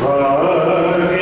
Hare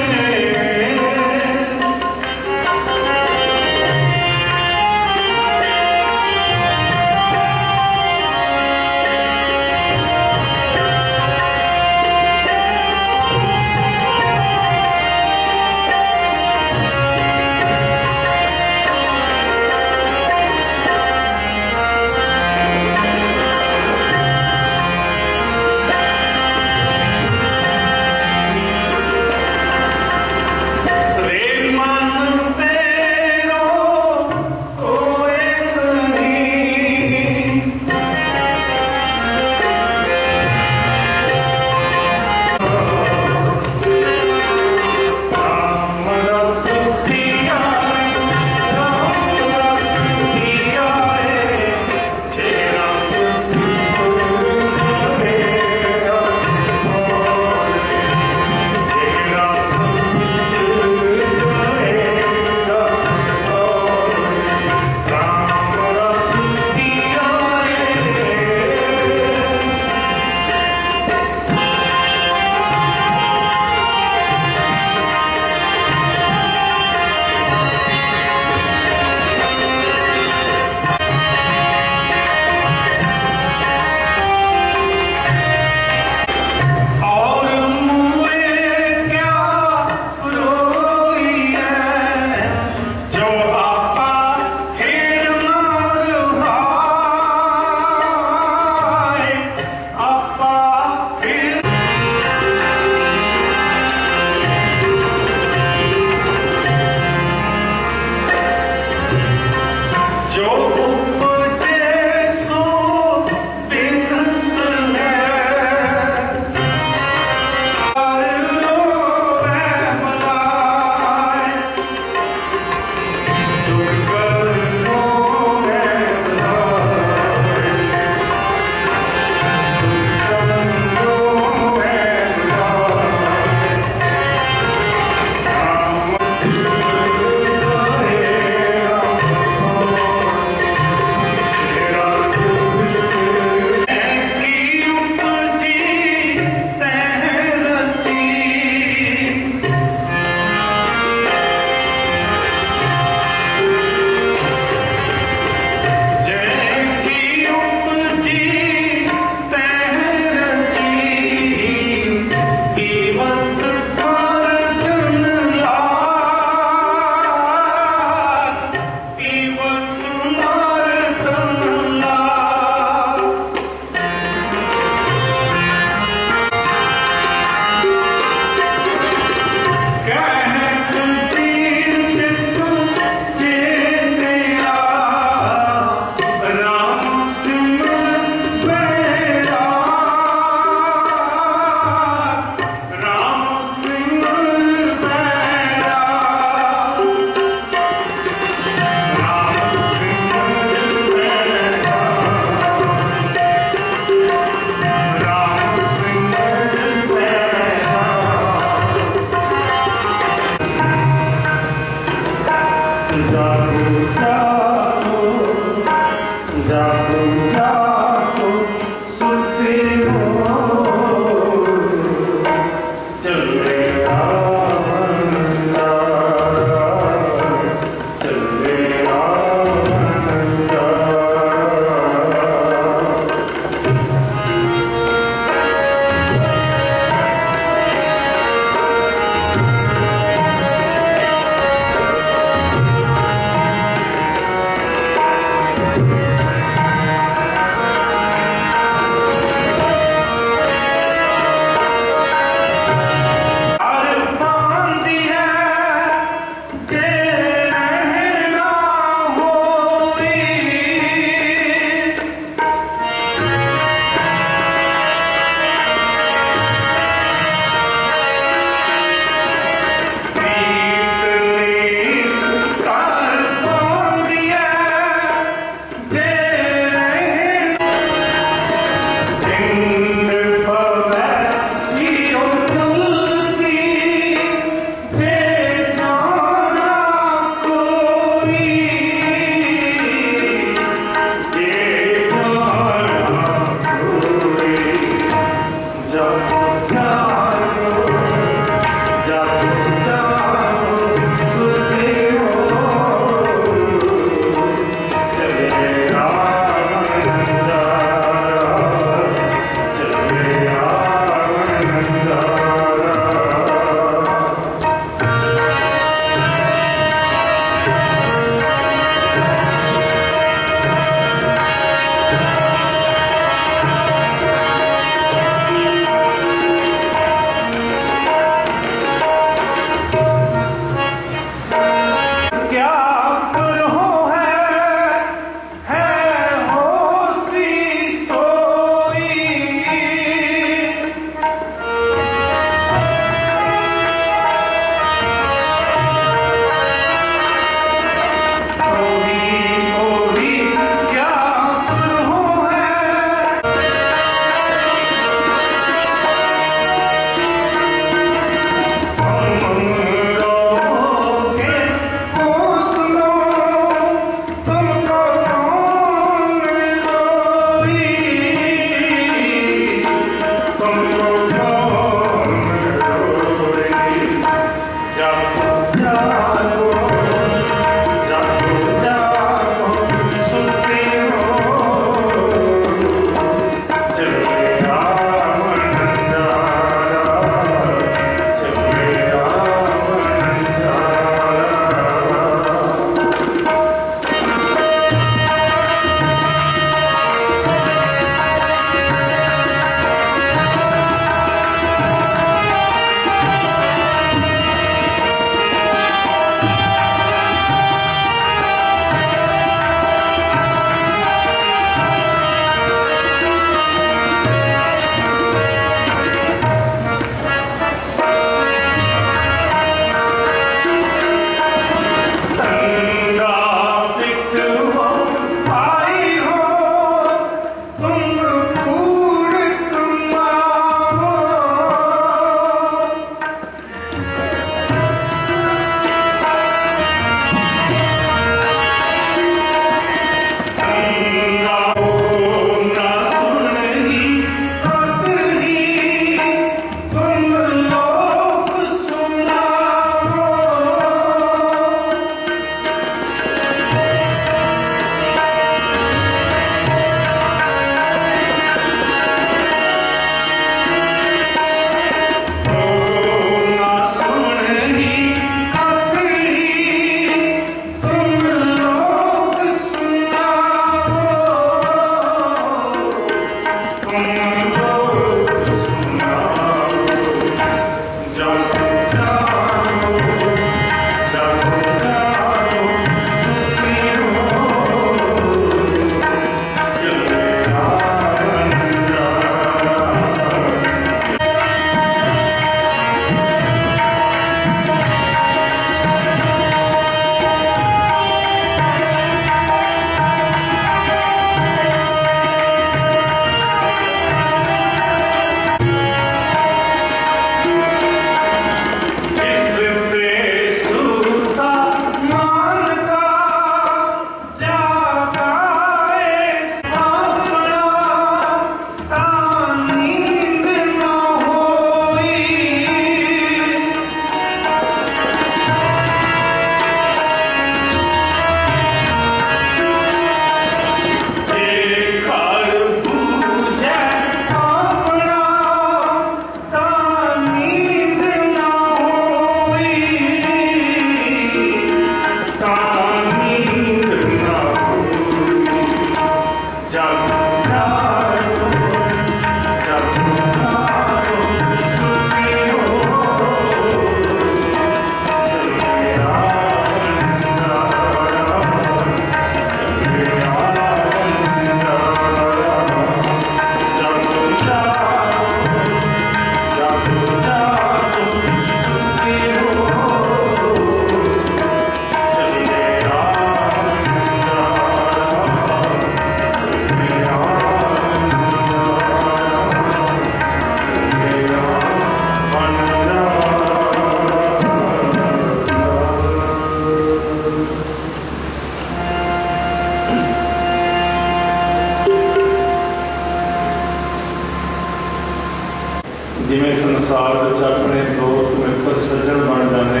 जिमें संसार में अपने दोस्त मित्र सज्जन बन जाते,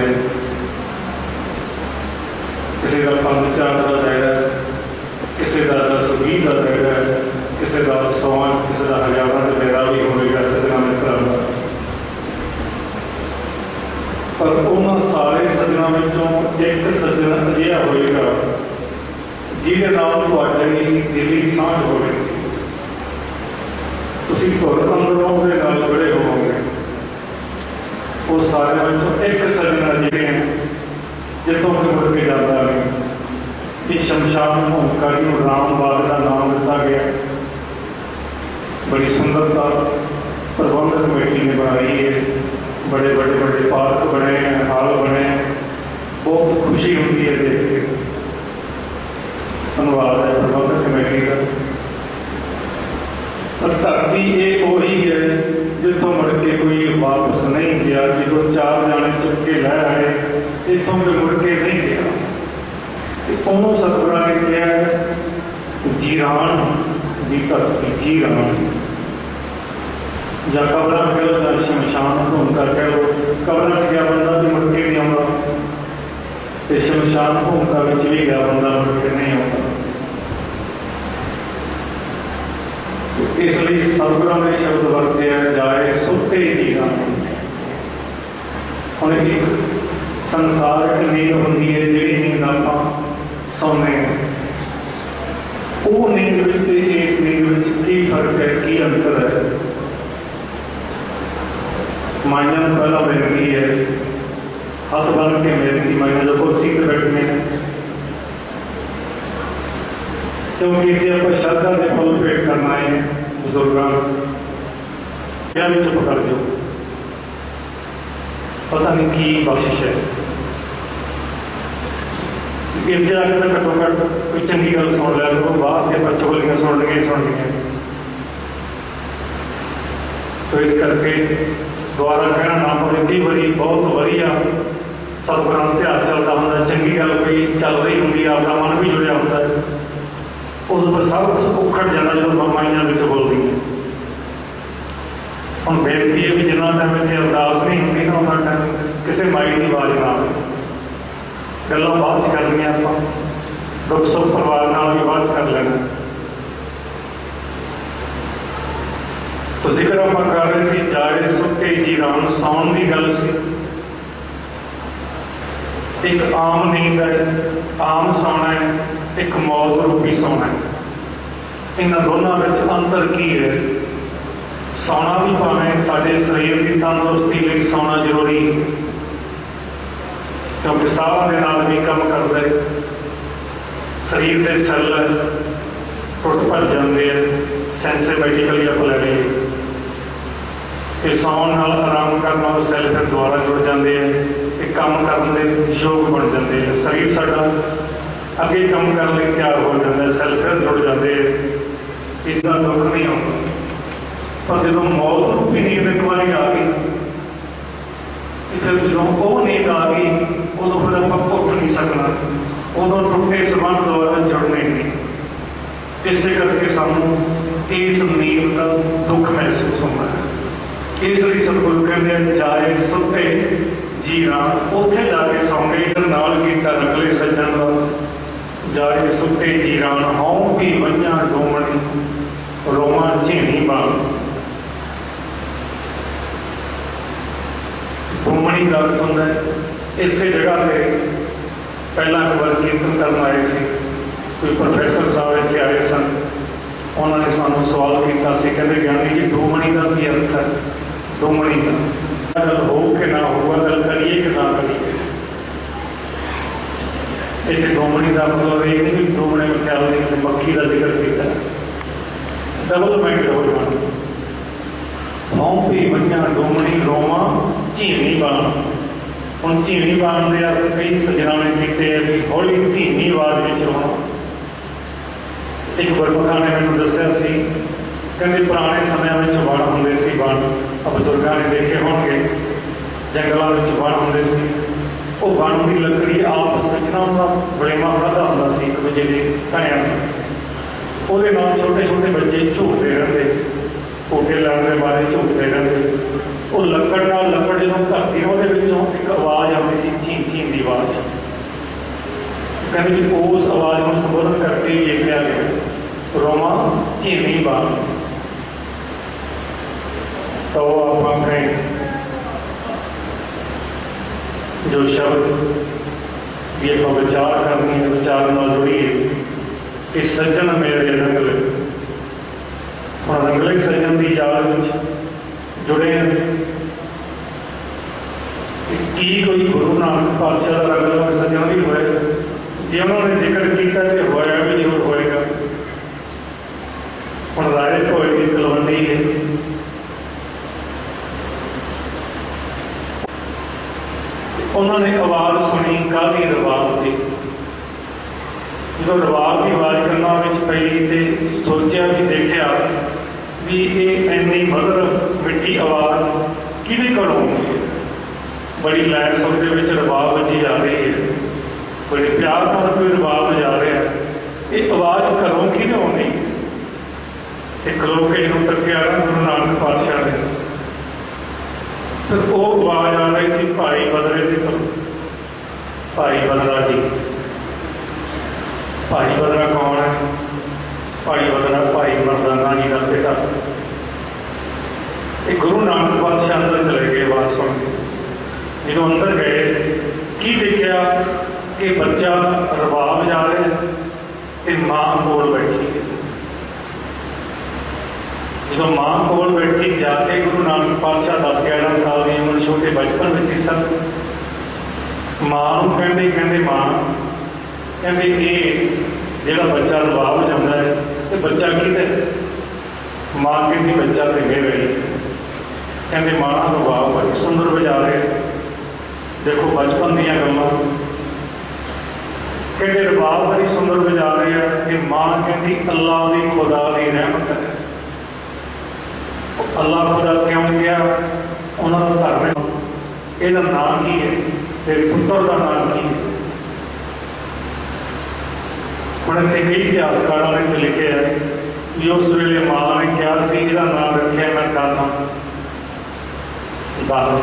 किसी का 5-4 का दायरा, किसी का 10-20 का दायरा, किसी का 100, किसी का 1000 का दायरा भी होगा सज्जना मित्रों का। पर उन्होंने सारे सज्जना में एक सज्जन अजिहा होएगा जिहदे नाल तुहाडी दिली सांझ होवेगी, तुसीं धुर अंदरों दे नाल जुड़े होवोगे। वो सारे में एक सज्जन अजिहे हैं जितों कोई मुड़ के जाता नहीं। इस शमशान भूमिकारी को रामबाग का नाम दिता गया। बड़ी सुंदरता प्रबंधक कमेटी ने बनाई है। बड़े बड़े बड़े पार्क बने हैं, हाल बने हैं, बहुत खुशी होती है देख के। धन्यवाद है प्रबंधक कमेटी का। पर धरती ये वही है जितों मुड़ के कोई वापस नहीं गया। जो 4 जाने चुप के लै आए इतों कोई मुड़ के नहीं गया। उन्होंने सतगुरां ने कहा है जीरान की धरती, जीरान या कबर कह लो या शमशान भूमिका कह लो। कबर गया बंदा भी मुड़ के नहीं आता, तो शमशान भूमिका भी गया बंदा मुड़ के नहीं आता। इसलिए सतगुरां ने शब्द वरते जाए सुते जीरान। हम एक संसार की नींद होंगी है जी नींद आप सौने, वो नींद इस नींद की फर्क है, की अंतर है। माइया पहला मिलती है, हाथ बन के मिलती माइया जो कुर्सी पर बैठने, क्योंकि यदि आप श्रद्धा के फल भेंट करना है बुजुर्गों क्या भी चुप कर दो, पता नहीं की बख्शिश है। इतने आगे तक घट्टो घट कोई चंगी गल सुन लिया करो, बाहर के बच्चों को सुन ली। तो इस करके द्वारा कहना ना पड़े, कई बारी बहुत वधिया सतगुरां दा ध्यान चलता होंगे, चंगी गल कोई चल रही होंगी, आपका मन भी जुड़िया होता है, उस पर सब कुछ उखड़ जाता जो माइयां बोलती हैं। हम बेनती है भी जिन्ना टाइम इतने अरदास नहीं होंगी ना उन्ना टाइम किसी माई की आवाज़ ना आए। गल्लां बात करनी आप दुख सुख परिवार नाल भी बात कर लेना। तो जिक्र आप कर रहे थे जाए सुते जीरान, सौन की गल सी। एक आम नींद है, आम सौना है, एक मौत रूपी सौना है। इन्होंने दोनों में अंतर की है? सौना भी भावें साडे शरीर की तंदुरुस्ती लिए सौना जरूरी, क्योंकि साह के नाल भी कम करते, शरीर के सैल टुट भज जाते हैं, सेंसिटिविटी आप ले लीए कि सौन नाल आराम करना तो सैल फिर दोबारा जुड़ जाते हैं, काम करने के योग बन जाते हैं। शरीर साडा अगे काम करने लिए तैयार हो जाता है, सैल फिर जुड़ जाते हैं, इसका दुख नहीं आता। पर जो मौत रूपी नींद एक बार आ गई, फिर जो वो नींद आ गई उदों फिर आप उठ नहीं सकना, उदों टुटे संबंध दोबारा जुड़ने नहीं। इस करके सानू इस नींद का दुख महसूस होता है। इसलिए सतगुरु कहते जाए सुते जीरान, उत्थे जाके सौंगे नाल कीता रखले सज्जन का। जाए सुते जीरान हों भी वंजा डोमणी रोमा झीणी बाण। डोमणी का अर्थ होंदा है इस जगह पे पहला एक बार कीर्तन करना आए थे, कोई प्रोफैसर साहब इतने आए सन, उन्होंने सानू सवाल किया, कहते ज्ञानी जी डोमणी का की अर्थ है? डोमणी का गल हो कि ना होगा, गल करिए कि ना करिए। एक डोमणी का मतलब ये नहीं कि डोमणे में ख्याल नहीं किसी मक्खी का जिक्र किया, डेवलपमेंट हो जाना। भी वंजा डोमणी रोमा झीनी बाण। हम झीनी बाण के अर्थ कई सज्जनों ने किए कि हौली धीमी आवाज में रोना। एक गुरमुखा ने मैंने दसिया कहते पुराने समय में बण होंगे सी, बण बजुर्गों ने देखे होंगे जंगलों में बण होंगे सी, वो बण की लकड़ी आपस में ना उनका बड़ेवा खाधा होंगे सी, एक दूजे के भैन वो छोटे छोटे बच्चे झूलते रहते, कोठे लैन के बारे झूठते रहते। वो लकड़ नाल लकड़ जो धरती वो एक आवाज़ आती सी चीं चीं की आवाज़। कहते भी उस आवाज़ को संबोधन करके ये लिखा गया रोमा झीनी बाग। तो आप अपने जो शब्द ये तो विचार करनी है, विचार न जुड़िए कि सज्जन मेरे रंगले और रंगले सज्जन की याद में जुड़े हैं कि कोई गुरु नानक पातशाह का रंगला सज्जन भी होए जे उन्होंने जिक्र किया तो होया भी जरूर होएगा। हम राय भोए की तलवंडी है, उन्होंने आवाज़ सुनी काली रवाब की। जो रवाब की आवाज़ करना पई तो सोचा भी देखा भी ये इन्नी मधुर मिठी आवाज़ किहदे कोलों आउंदी है। बड़ी लैर सुर दे विच रवाब वजी जा रही है, बड़े प्यार नाल कोई रवाब जा रहा है। ये आवाज़ घरों किहदे आउंदी है। एक लोग इन्हूं तक्या ना गुरु नानक पातशाह ने, फिर वो आवाज़ आ रही सी भाई बदरे के घरों। भाई बदरा जी, भाई बदरा कौन है? भाई बदरा भाई मरदाना जी का बेटा। एक गुरु नानक पातशाह अंदर चले गए आवाज़ सुन के। जो अंदर गए की देखा कि बच्चा रवाब जा रहा है तो माँ कोल बैठी है। जो माँ कोल बैठी जाके गुरु नानक पातशाह 10-11 साल की उम्र छोटे बचपन में ही सन माँ कहते कहते माँ कहते ये जो बच्चा रवाब जाता है तो बच्चा किहदा है? माँ कहती बच्चा तो मेरा ही। कहते माँ रवाब बड़ी सुंदर बजा रहे। देखो बचपन दीयां गल्लां। कहते रवाब बड़ी सुंदर बजा रहे हैं कि माँ कहती अल्लाह की खुदा की रहमत है। अल्लाह खुदा क्यों गया? उन्होंने धर्म यदा नाम की है, तेरे पुत्र का नाम की है। उन्हें कई इतिहासकारों ने लिखे है कि उस वेले माँ ने क्या सी इहदा नाम रखा मैं दाना दाना।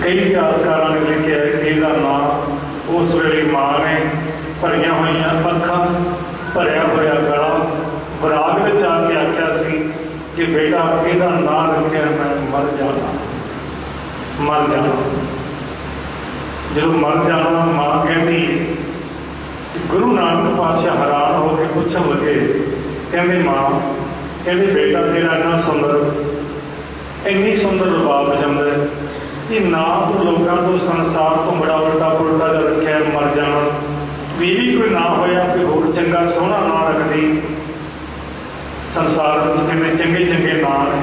कई इतिहासकारों ने लिखे है कि इहदा नाम उस वेले माँ ने भरिया हुई अखा भरया होया गला बराग में आके आख्या सी कि बेटा इहदा नाम रखा मैं मर जाना मर जाना। जो मर जाना माँ कहती गुरु नानक पातशाह हैरान होकर पूछन लगे कहते माँ कहते बेटा तेरा इन्ना सुंदर इन्नी सुंदर रवाब बजांदा है कि ना तो लोगों को संसार तो बड़ा उल्टा पुलटा जो रखा मर जाना भी कोई ना होया कोई होर चंगा सोहना ना रखती। संसार में चंगे चंगे ना ने।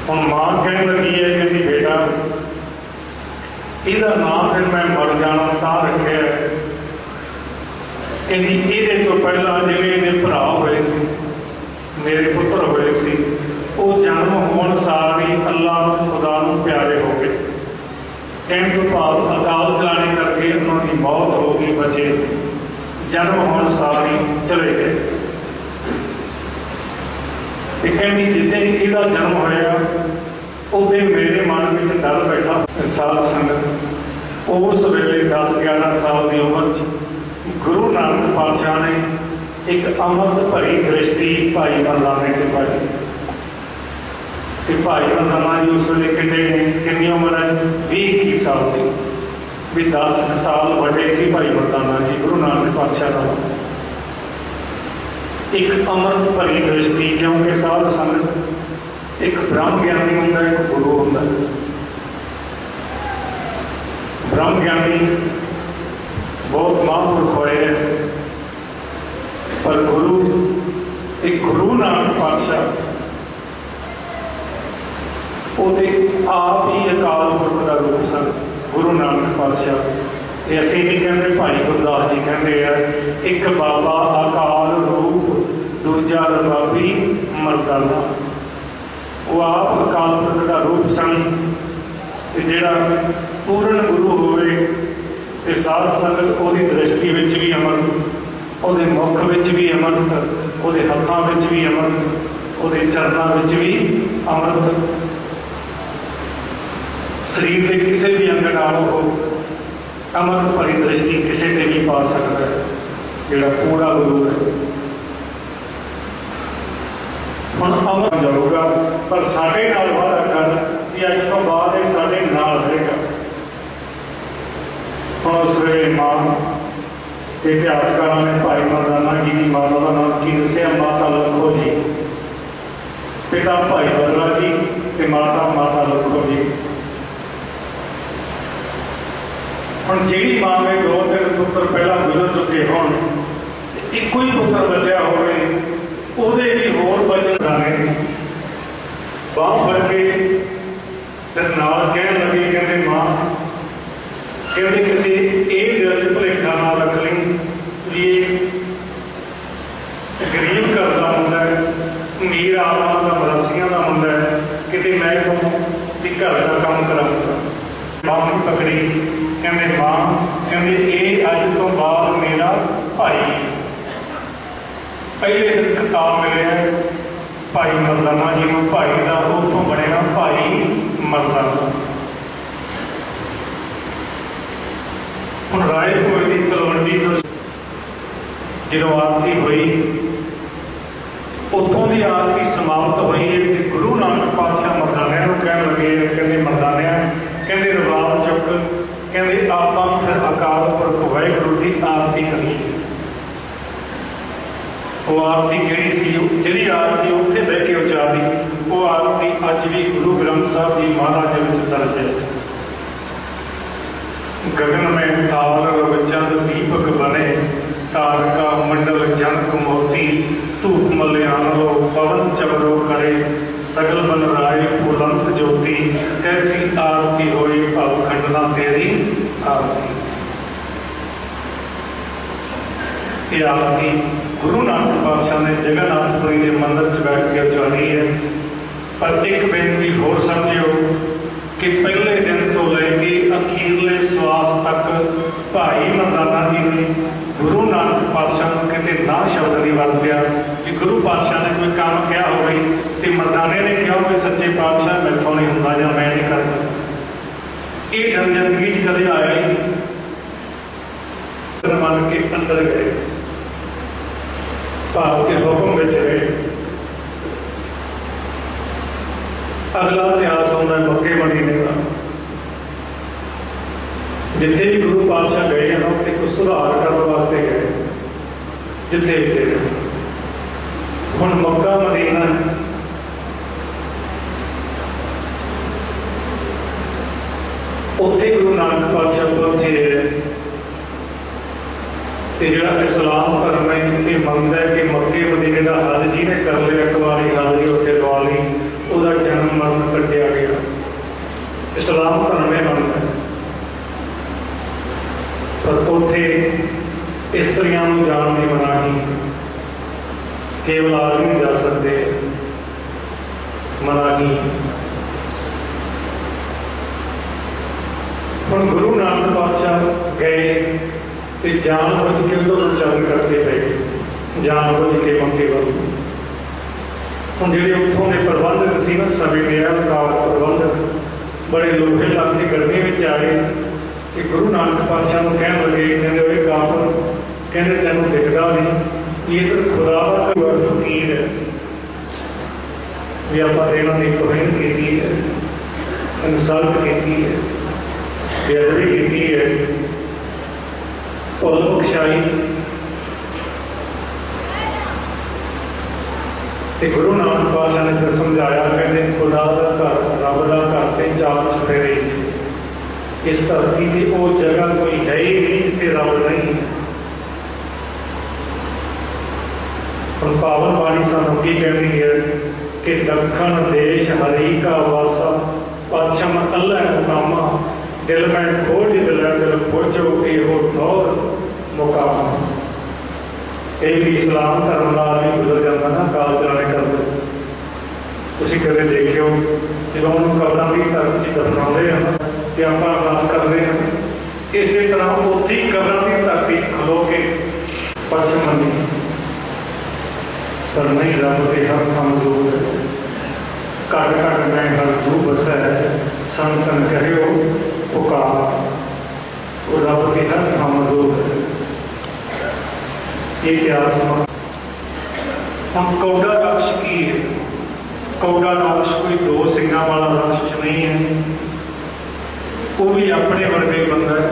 हुण माँ कहने लगी है कहती बेटा इहदा नाम फिर मैं मर जाना तां रखिया है। कहती ये तो पहला जिवें इहदे भरा होए सी मेरे पुत्र होए सी वो जन्म होने सार ही अल्लाह खुदा नूं प्यारे हो गए। कहने तो भाव अकाल चलाने करके उन्होंने मौत हो गई बचे जन्म होने सार ही चले गए। कहती जिद्दे इहदा जन्म होया उदे मेरे मन में डर बैठा। साध संगत उस वेले 10-11 साल की उम्र गुरु नानक पातशाह ने एक अमृत भरी दृष्टि भाई मरदाने से पाई कि भाई मरदाना जी उस वे कितनी उम्र है 20 साल की भी 10 साल बड़े सी भाई मरदाना जी गुरु नानक पातशाह का। एक अमृत भरी दृष्टि क्योंकि साध संगत एक ब्रह्म ज्ञानी होंगे एक गुरु होंगे। ब्रह्म ज्ञानी बहुत महापुरुष होए हैं पर गुरु एक गुरु नानक पातशाह ਉਹਦੇ आप ही अकाल पुरख का रूप सन गुरु नानक पातशाह। ये असीं नहीं कहते भाई गुरदास जी कहते हैं एक बाबा अकाल रूप दूजा रबाबी मरदाना। वो आप अकाल पुरख का रूप सन जिहड़ा पूर्ण गुरु होवे ते साध संगत उहदी दृष्टि विच भी अमृत उहदे मुख विच भी अमृत उहदे हत्थां विच भी अमृत ਉਹਦੇ ਚਰਨਾਂ ਵਿੱਚ ਵੀ ਅੰਮ੍ਰਿਤ ਸਰੀਰ ਦੇ ਕਿਸੇ ਵੀ ਅੰਗ ਨਾਲ ਉਹ ਅੰਮ੍ਰਿਤ ਭਰੀ ਦ੍ਰਿਸ਼ਟੀ ਕਿਸੇ ਤੇ ਵੀ ਪਾ ਸਕਦਾ ਹੈ, ਜਿਹੜਾ ਪੂਰਾ ਗੁਰੂ ਹੈ। ਹੁਣ ਅੰਮ੍ਰਿਤ ਜਾਊਗਾ, ਪਰ ਸਾਡੇ ਨਾਲ ਵਾਅਦਾ ਕਰ ਕਿ ਅੱਜ ਤੋਂ ਬਾਅਦ ਇਹ ਸਾਡੇ ਨਾਲ ਰਹੇਗਾ। ਹੁਣ ਉਸ ਵੇਲੇ ਮਾਂ ਇਤਿਹਾਸਕਾਰਾਂ ਨੇ ਭਾਈ ਮਰਦਾਨਾ ਜੀ ਦੀ ਮਾਤਾ ਦਾ ਨਾਮ ਕੀ ਦੱਸਿਆ? ਮਾਤਾ ਲੱਖੋ ਜੀ। ਪਿਤਾ ਭਾਈ ਬਦਲਾ ਜੀ ਤੇ ਮਾਤਾ ਲੱਖੋ ਜੀ। ਹੁਣ ਜਿਹੜੀ ਮਾਂ ਦੇ 2-3 ਪੁੱਤਰ ਪਹਿਲਾਂ ਗੁਜ਼ਰ ਚੁੱਕੇ ਹੋਣ, ਇੱਕੋ ਹੀ ਪੁੱਤਰ ਬਚਿਆ ਹੋਵੇ, ਉਹਦੇ ਵੀ ਹੋਰ ਬਚਨ ਨੇ ਬਾਹ ਫੜ ਕੇ ਤੇ ਨਾਲ ਕਹਿਣ ਲੱਗੇ, ਕਹਿੰਦੇ ਮਾਂ, ਕਹਿੰਦੇ ਕਿਤੇ ਇਹ ਦਿਲ 'ਚ ਭੁਲੇਖਾ ਨਾ ਰੱਖ ਲਈ ਵੀ ਇਹ ਗਰੀਬ ਘਰ ਦਾ ਮੁੰਡਾ ਹੈ, ਅਮੀਰ ਆਦਮਾਂ ਦਾ ਮਰਾਸੀਆਂ ਦਾ ਮੁੰਡਾ ਹੈ, ਕਿਤੇ ਮੈਂ ਕਹੂੰ ਵੀ ਘਰ ਦਾ ਕੰਮ ਕਰਾਂਗਾ। ਮਾਂ ਨੂੰ ਪਕੜੀ, ਕਹਿੰਦੇ ਮਾਂ, ਕਹਿੰਦੇ ਇਹ ਅੱਜ ਤੋਂ ਬਾਅਦ ਮੇਰਾ ਭਾਈ। ਪਹਿਲੇ ਦਿਨ ਖਿਤਾਬ ਮਿਲਿਆ ਭਾਈ ਮਰਦਾਨਾ ਜੀ ਨੂੰ, ਭਾਈ ਦਾ ਉੱਥੋਂ ਬਣਿਆ ਭਾਈ ਮਰਦਾਨਾ। ਹੁਣ ਰਾਏ ਭੋਏ ਦੀ ਤਲਵੰਡੀ ਤੋਂ ਜਦੋਂ ਆਰਤੀ ਹੋਈ, ਉੱਥੋਂ ਦੀ ਆਰਤੀ ਸਮਾਪਤ ਹੋਈ ਤੇ ਗੁਰੂ ਨਾਨਕ ਪਾਤਸ਼ਾਹ ਮਰਦਾਨਿਆਂ ਨੂੰ ਕਹਿਣ ਲੱਗੇ, ਕਹਿੰਦੇ ਮਰਦਾਨਿਆਂ, ਕਹਿੰਦੇ ਰਬਾਬ ਚੁੱਕ, ਕਹਿੰਦੇ ਆਪਾਂ ਫਿਰ ਅਕਾਲ ਪੁਰਖ ਵਾਹਿਗੁਰੂ ਦੀ ਆਰਤੀ ਕਰੀਏ। ਉਹ ਆਰਤੀ ਕਿਹੜੀ ਸੀ? ਜਿਹੜੀ ਆਰਤੀ ਉੱਥੇ ਬਹਿ ਕੇ ਉਚਾਰੀ, ਉਹ ਆਰਤੀ ਅੱਜ ਵੀ ਗੁਰੂ ਗ੍ਰੰਥ ਸਾਹਿਬ ਜੀ ਮਹਾਰਾਜ ਦੇ ਵਿੱਚ ਦਰਜ ਹੈ। ਗगन में ताल रवचंद दीपक बने, तारका मंडल जनक मोती, धूप मल्यान लो पवन चमरो करे, सगल बन राय फुलंत ज्योति, कैसी आरती होई भव खंडना तेरी आरती। ये आरती गुरु नानक पातशाह ने जगन्नाथपुरी के मंदिर च बैठ के उचारी है। पर एक बेनती होर समझियो कि पहले दिन तो लेके अखीरले श्वास तक भाई मरदाना जी ने गुरु नानक पातशाह को कितने ना शब्द नहीं वरत्या कि गुरु पातशाह ने कोई काम किया हो गई तो मरदाने ने कहा कि सच्चे पातशाह मैथों नहीं होंदा या मैं नहीं करता। ये गल जिंदगी कदे आया ही मन के अंदर गए, भाव के हुक्म में रहे। अगला इतिहास होता है मक्के मदीने का। जिथे भी गुरु पातशाह गए हैं उत्थे कुछ सुधार करने वास्ते गए, जिथे भी हुण मक्का मदीना उत्थे गुरु नानक पातशाह पहुंचे ते जिहड़ा इस्लाम धर्म है ये मनदा है कि मक्के मदीने का हज जिहने कर लिया एक बारी हज जी उत्थे लवा ली, ਉਹਦਾ जन्म मरण ਕੱਟਿਆ गया। इस्लाम धर्म है मनदा है, पर उत्थे इस्त्रियां नूं जाण दी मनाही, केवल आदमी जा सकते मनाही। हुण गुरु नानक पातशाह गए तो जान बुझ के उधर चल करते पे जान बुझ के मक्के वाल। हम जो उतों के प्रबंधक से ना समय गया प्रबंधक बड़े लोहे लग के गर्मी में आए कि गुरु नानक पातशाह को कह लगे, कहते काबल कहते तेन दिखता नहीं, ये तो खुदा का फकीर है भी आप इन्होंने तोहिन की है, इंसल्ट की है, बेअदबी की है, भुल बख्शाई। गुरु नानक पातशाह ने फिर समझाया, कहते खुदा का घर रब का घर से 4 चफेरे, इस धरती की वो जगह कोई है ही नहीं जिसे रब नहीं है। और पावन बाणी सानू की कहती है कि दखन देश हरि का वासा, पश्चिम अल्लाह मुकामा, दिल में खोज दिल दिल खोजो के हो दौर मुकामा। एक भी इस्लाम धर्म का आदमी गुजर जाता ना काल चलाने करते, तुम कदे देखियो जो कबरों की धरती दफनाते हैं ना कि आप अरदास करते हैं, इस तरह उत्थे कबरों की धरती खलो के पश्चिम मंदी पर नहीं रब के हर कमजोर घट घट मैं हर जू बसै संतन कहो पुकार वो रब के हर कमजोर है। ये इतिहास हम कौड़ा राक्ष की है। कौड़ा राक्ष कोई दो सिंगा वाला राक्ष नहीं है, वो भी अपने वर्गे बंदा है।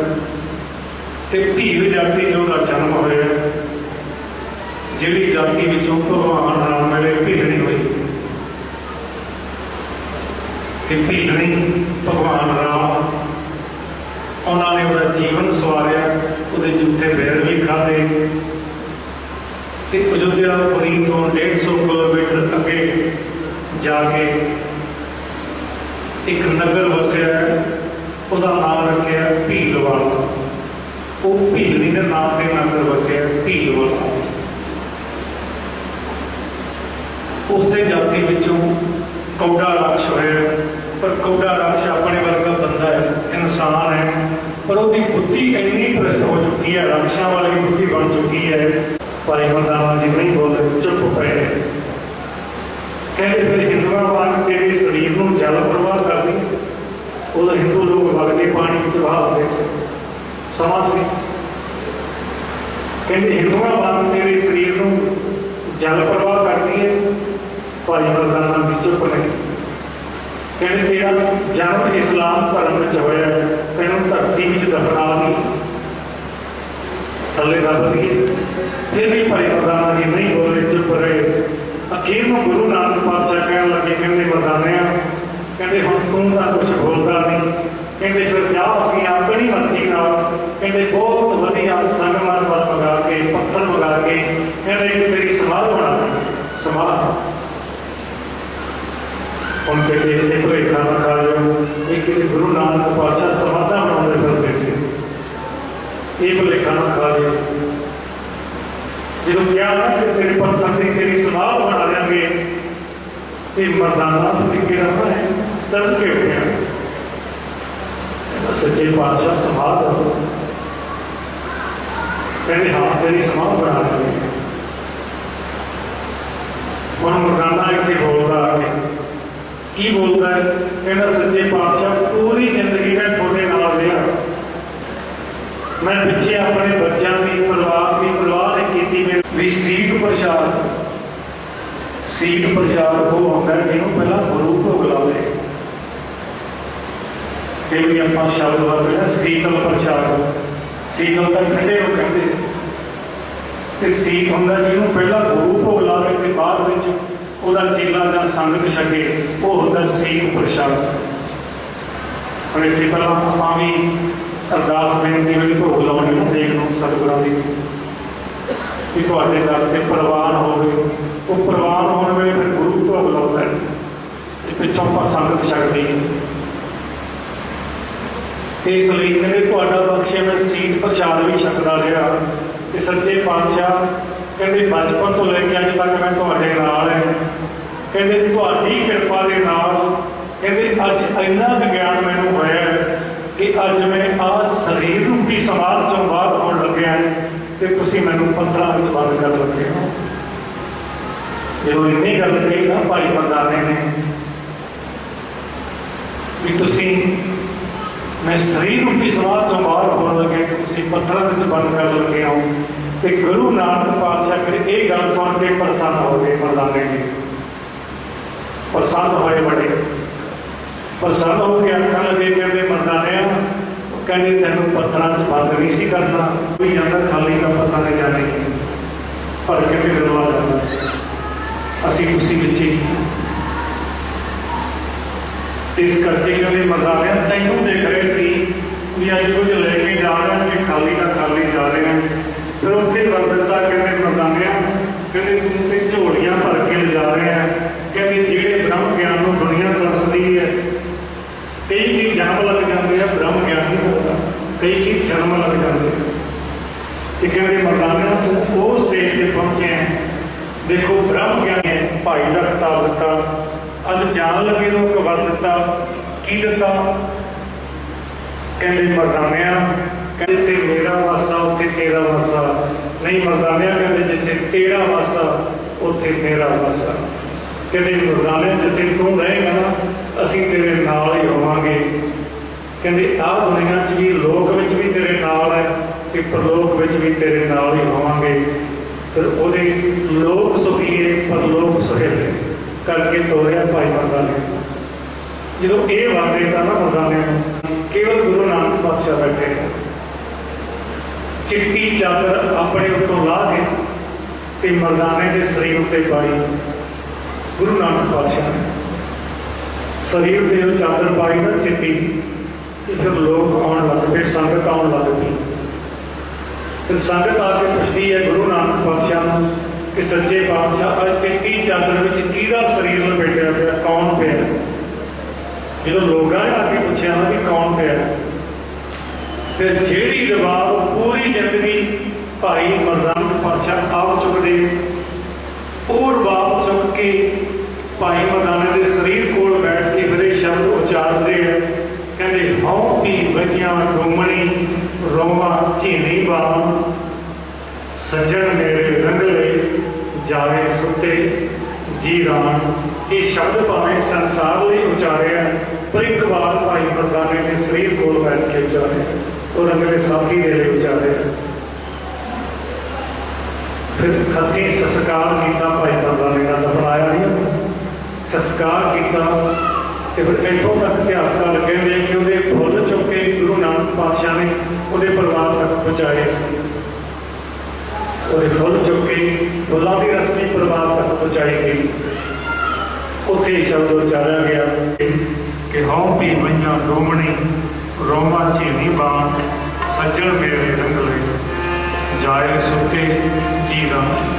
भीड़ जाति जो जन्म होया, जिहड़ी जाति विचों भगवान राम वेले भीड़नी हुई, भीड़नी भगवान राम उन्होंने वह जीवन सवारिया, वो झूठे बैर भी खाधे। अयोध्यापुरी तो 150 किलोमीटर अगे जाके एक नगर वसिया, उसका नाम रखा भीलवाड़ा। वो भीलनी के नाम से नगर वसिया भीलवाड़ा। उस जाति विचों कौड़ा राक्ष होया, पर कौड़ा राक्ष अपने वर्गा बंदा है, इंसान है, पर उसकी बुद्धि इन्नी भ्रष्ट हो चुकी है, राक्षां वाली बुद्धि बन चुकी है। भाई मरदाना जी नहीं बोले, चुप पे कहते फिर हिंदुआ वांग तेरे शरीर को जल प्रवाह कर दी। उधर हिंदू लोग वगते पानी बहा देते समाज से कहते हिंदुआ वांग तेरे शरीर को जल प्रवाह कर दी है। भाई मरदाना जी चुप ने कहते तेरा जन्म इस्लाम धर्म में होया, तेन धरती में दफना दी थले रब दी। फिर भी भाई मरदाना जी नहीं बोले, चुप रहे। अखीर में गुरु नानक पातशाह कह लगे, कहते मरदाने कहते हम तू तो कुछ बोलता नहीं, कहते फिर जा असीं अपनी मर्जी नाल कहते बहुत वधिया संगमरमर मंगा के पत्थर मंगा के कहते तेरी समाध बना दी। समाध हम कहते इतने भुलेखा न खा जाओ, एक गुरु नानक पातशाह समाधा बनाते फिरते थे, ये भुलेखा न खा जाओ। जो क्या ना कि तेरे पत्थर की तेरी समाध बना देंगे, ये मरदाना तरीके है दर्द के उठे सच्चे पातशाह समाध कहते हाँ तेरी समाध बना देंगे। हम मरदाना इतने बोलता है की बोलता है, कहना सच्चे पातशाह पूरी जिंदगी में थोड़े नाल रहा, मैं पिछे अपने बच्चों की परवाह की भी सीट प्रसाद वो होता है जिन्होंने पहला गुरु भोग लावे। आप शब्द वरते शीतल प्रसाद, शीतल तो ठंडे को कहते, सीत होंगे जिन्होंने पहला गुरु भोग लावे तो बाद में चेला या संगत छके, वो होता सीत प्रसाद। और इतने पहला आप भी अरदास बेनती वाली भोग लाने देख लो सतगुरां दी कि तुहाडे दर ते प्रवान हो गए, वो प्रवान होने वेले फिर गुरु भोग लाउंदा है, पिछों संगत छकदी है। इसलिए कहते तुहाडा बख्शिया मैं सीत प्रसाद भी छकदा रहा। ते सच्चे पातशाह कहते बचपन तो लेके अज तक मैं तुहाडे नाल है, कहते तुहाडी कृपा दे नाल कहते अज इन्ना विज्ञान मैनूं होया कि अज मैं आ शरीर रूपी समाज चों बाहर आउण लग्या ते तुसीं मैनूं पत्थरां विच बंद कर लगे हो। जो इन्नी गल कही ना भाई मरदाने ने कि तुसीं मैं शरीर रूपी समाज चों बाहर आउण लगे, तुसीं पत्थरां विच बंद कर लगे हो। ते गुरु नानक पातशाह फिर ये गल सुन के प्रसन्न हो गए। मरदाने जी प्रसन्न होए, बड़े प्रसन्न होकर आखन लगे, कहते मरदाने कहते तेनों पत्थर बंद नहीं सी करना, कोई जाता खाली का पसा नहीं जाने पर कहते गलवा जाता असी खुशी बच्चे। इस करके कहते मरदाने तेनों देख रहे सी भी अज कुछ लेके जा रहे हैं कि खाली का खाली जा रहे हैं। फिर उत्थे कर दिता, कहते मरदाने कहते तुम तो झोलियां भर के ले जा रहे हैं, कहते जेड़े ब्रह्म ज्ञान को दुनिया तरसदी है, कई की जन्म लग जाते हैं, ब्रह्म ज्ञान नहीं होता, कई की जन्म लग जाते हैं। कहते मरदाने तुम वो स्टेज पर पहुंचे हैं, देखो ब्रह्म ज्ञान है भाई का खिताब दिता, अज जान लगे तो कवर दिता की दिता। कहते मरदाने कहते मेरा वासा उत्थे तेरा वासा नहीं, मरदाने कहते जिथे तेरा वासा उत्थे मेरा वासा। कहते मुर्दाने जिथे तू रहेगा ना असीं तेरे नाल ही होवांगे। कहते आ दुनिया च भी लोक विच भी तेरे नाल है कि परलोक विच भी तेरे नाल ही होवांगे। फिर उहदे लोक सुखीए परलोक सुहेले करके तोरिया भाई मर्दाने। जो ये वादे का ना मर्दाने केवल गुरु नानक पातशाह बैठे हैं, चिट्टी चादर अपने उत्तों ला के मर्दाने के शरीर उत्ते पाई। गुरु नानक पातशाह ने शरीर से जो चादर पाई ना चिट्टी, फिर लोग आने लग पे, संगत आने लग पी। फिर संगत आके पुछती है गुरु नानक पातशाह कि सच्चे पातशाह अज चिट्टी चादर में किहदा शरीर लपेटिया पिया, कौन पिया? जो लोगों ने आके पूछा ना कि कौन पिया, फिर जेड़ी रवाब पूरी जिंदगी भाई मर्दाना पातशाह आप चुकते और रवाब चुक के भाई मर्दाने के शरीर को बैठ के फिर शब्द उचारते हैं। कहते हौं पी बजिया डोमनी रोवा झीनी बाम, सज्जन मेरे रंगले जावे सुते जी राम। ये शब्द भावें संसार लिए उचारे पर एक बार भाई मर्दाने ने शरीर को बैठ के उचारे और अगले साथी के लिए उचारे। फिर हथी संस्कार किया भाई मर्दाने का, दफनाया नहीं, संस्कार किया। फिर इतों तक इतिहासकार कहते हैं कि वो फुल चुके गुरु नानक पातशाह ने वो परिवार तक पहुँचाए। फुल चुके फुलों की रस्मी परिवार तक पहुँचाई गई। उत्थे शब्द उचारा गया कि हौं पी मईयां डोमनी रोमा झीनी बाण, सज्जन मेरे रंगले जाए सुते जी राम।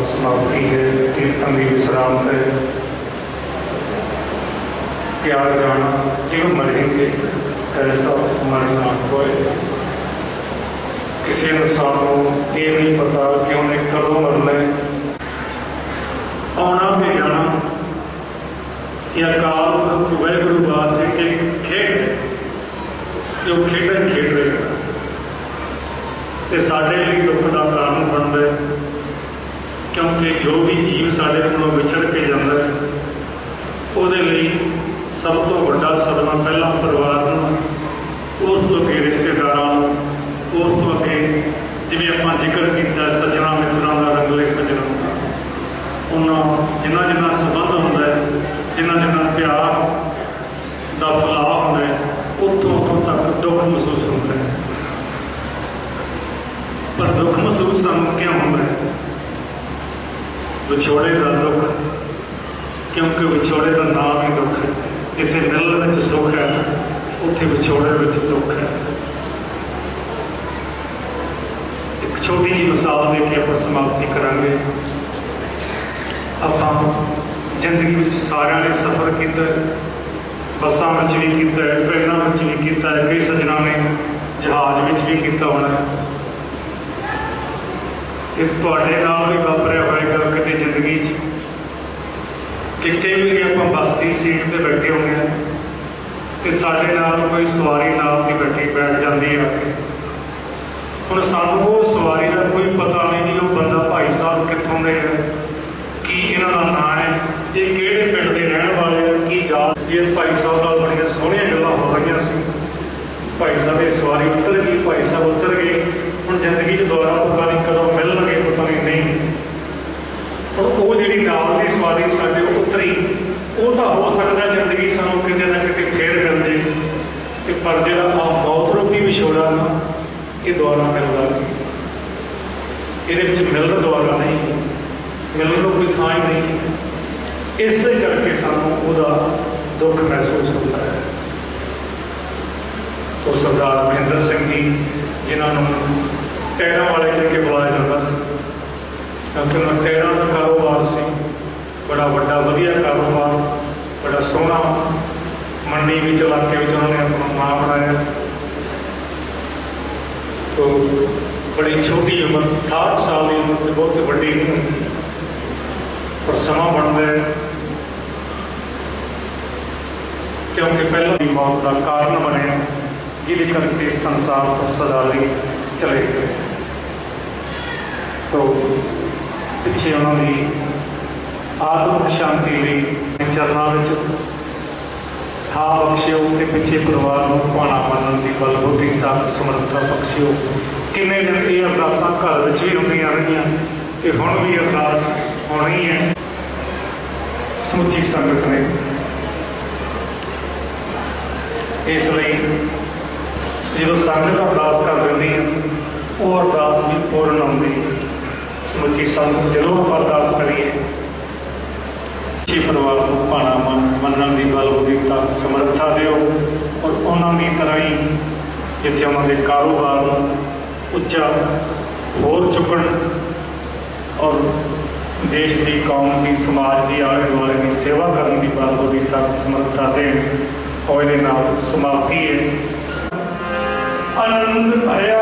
समाप्ति है कीर्तन की विश्राम है क्या जाना क्यों मरेंगे कैसा मरना होए किसी इंसान को ये नहीं पता कि उन्हें कदों मरना है आना भी जाना या काल वाहगुरु बात है कि खेड जो खेडन खेड रहे साढ़े लिए दुख का कारण बनता है क्योंकि जो भी जीव साढ़े को विछड़ के जाता है ਉਹਦੇ ਲਈ सब तो ਵੱਡਾ सदमा पहला परिवार ਨੂੰ ਉਸ ਤੋਂ ਅੱਗੇ ਰਿਸ਼ਤੇਦਾਰਾਂ ਨੂੰ ਉਸ ਤੋਂ ਅੱਗੇ ਜਿਵੇਂ ਆਪਾਂ ਜ਼ਿਕਰ ਕੀਤਾ ਸੱਜਣਾ ਮਿੱਤਰਾਂ ਦਾ ਰੰਗਲੇ ਸੱਜਣਾ ਉਹਨਾਂ ਜਿਨ੍ਹਾਂ ਜਿਨ੍ਹਾਂ ਸੰਬੰਧ ਹੁੰਦਾ ਹੈ ਜਿਨ੍ਹਾਂ ਜਿਨ੍ਹਾਂ ਪਿਆਰ ਦਾ ਫੈਲਾਅ ਹੁੰਦਾ ਹੈ ਉੱਥੋਂ ਤੱਕ ਦੁੱਖ ਮਹਿਸੂਸ ਹੁੰਦਾ ਹੈ पर दुख महसूस ਸਾਨੂੰ क्यों होता है विछोड़े का दुख क्योंकि विछोड़े का नाम ही दुख है जिथे मिलने में सुख है उत्थे विछोड़े में दुख है एक छोटी जी मिसाल देके आप समाप्ति करांगे आप जिंदगी में सारे ने सफ़र किया बसा में भी किया ट्रेनों में भी किया कई सज्जना ने जहाज में भी किया होना ਤੁਹਾਡੇ ਨਾਲ ਵੀ ਵਾਪਰਿਆ ਹੋਏਗਾ ਕਿਤੇ ਜ਼ਿੰਦਗੀ 'ਚ ਕਿਤੇ ਵੀ ਆਪਾਂ ਬੱਸ ਦੀ ਸੀਟ ਤੇ ਬੈਠੇ ਹੋਗੇ ਆ ਤੇ ਸਾਡੇ ਨਾਲ ਕੋਈ ਸਵਾਰੀ ਨਾਲ ਦੀ ਬੈਠ ਜਾਂਦੀ ਆ ਹੁਣ ਸਾਨੂੰ ਉਹ ਸਵਾਰੀ ਦਾ ਕੋਈ ਪਤਾ ਨਹੀਂ ਕਿ ਉਹ ਬੰਦਾ ਭਾਈ ਸਾਹਿਬ ਕਿੱਥੋਂ ਦੇ ਹੈ ਕੀ ਇਹਨਾਂ ਦਾ ਨਾਂ ਹੈ ਇਹ ਕਿਹੜੇ ਪਿੰਡ ਦੇ ਰਹਿਣ ਵਾਲੇ ਆ ਕੀ ਜਾਤ ਇਹ ਭਾਈ ਸਾਹਿਬ ਨਾਲ ਬੜੀਆਂ ਸੋਹਣੀਆਂ ਗੱਲਾਂ ਹੋ ਰਹੀਆਂ ਸੀ ਭਾਈ ਸਾਹਿਬ ਦੀ ਸਵਾਰੀ ਉਤਰ ਗਈ ਭਾਈ ਸਾਹਿਬ ਉਤਰ ਗਏ ਹੁਣ ਜ਼ਿੰਦਗੀ 'ਚ ਦੁਬਾਰਾ ਪਤਾ नहीं कदों मिलणगे पता नहीं हम वो जी नाल की सवारी साढ़े उतरी वो तो हो सकता है जिंदगी सानू किते ना किते फेर मिल जाए, कि पर जो मौत रूपी विछोड़ा ना ये दुआरा मिलता नहीं, ये मिलना दुआरा नहीं, मिलने को कोई थां ही नहीं। इस करके सानू उसका दुख महसूस होता है। तो सरदार महेंद्र सिंह जी जिन्होंने टैरों वाले लेके बुलाया जाता है, क्योंकि उन्होंने टैरों का कारोबार से बड़ा वड्डा वधिया कारोबार, बड़ा सोहना मंडी में इलाके में उन्होंने अपना नाम बनाया। तो बड़ी छोटी उम्र 68 साल की उम्र से बहुत वड्डी नहीं होती, पर समा बनता है, क्योंकि पहला भी मौत का कारण बने जिसे करके संसार तो सदा लिए चले गए। तो पिछे उन्होंने आत्म शांति लिए चरणों में था बख्शियो, कि पिछे परिवार को भाणा मनन की बलबूती तक समर्था बख्शियो। किन्ने दिन ये अरदासां घर विच भी होंदियां रहियां, कि हुण भी अरदास होनी है। समुची संगत ने इसलिए जो संगत अरदास कर देंदी है वो अरदास भी पूर्ण आती है। समुची संगत जो अरदास करिए, परिवार को भाणा मनन की बलबूती तक समर्था दिओ, और उन्होंने तरह ही जिथे उन्होंने कारोबार उच्चा होर चुकन, और देश की कौम की समाज की आले दुआले की सेवा करने की बलबूती तक समर्था दें। और ये नाम समाप्ति है। आनंद भया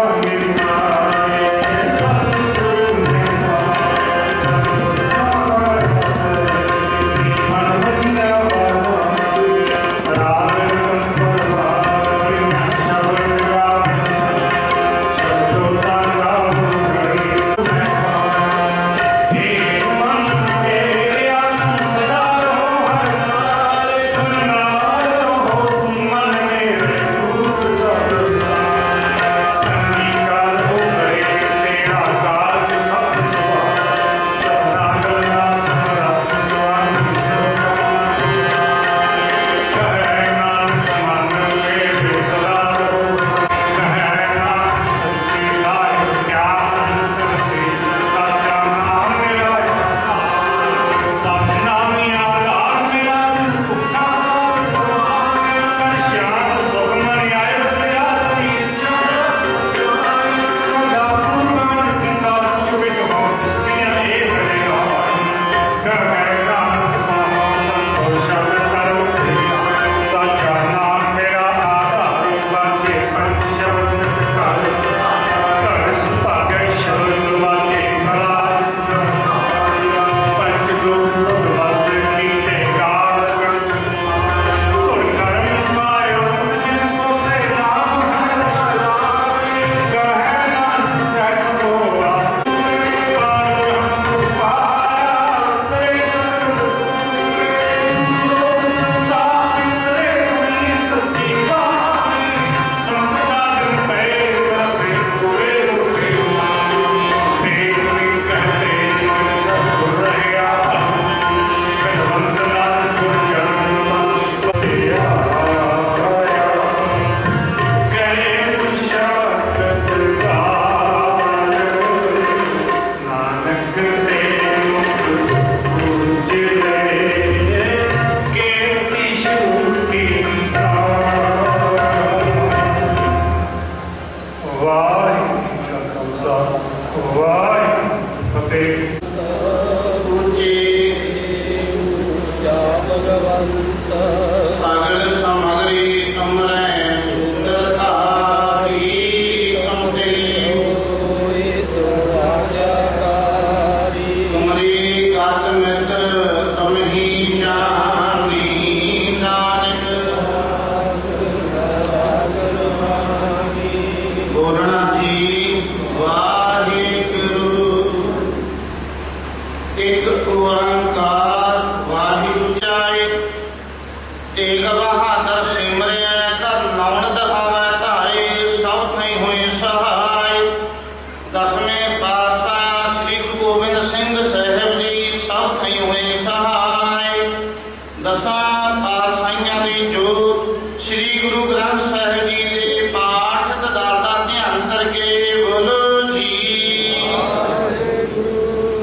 दसा ਪਾਤਸ਼ਾਹੀਆਂ ਦੀ ਜੋਤ ਸ੍ਰੀ ਗੁਰੂ ਗ੍ਰੰਥ ਸਾਹਿਬ ਜੀ ਦੇ ਪਾਠ ਦਦਾਰ ਦਾ ਧਿਆਨ ਕਰਕੇ ਬੋਲੋ ਜੀ।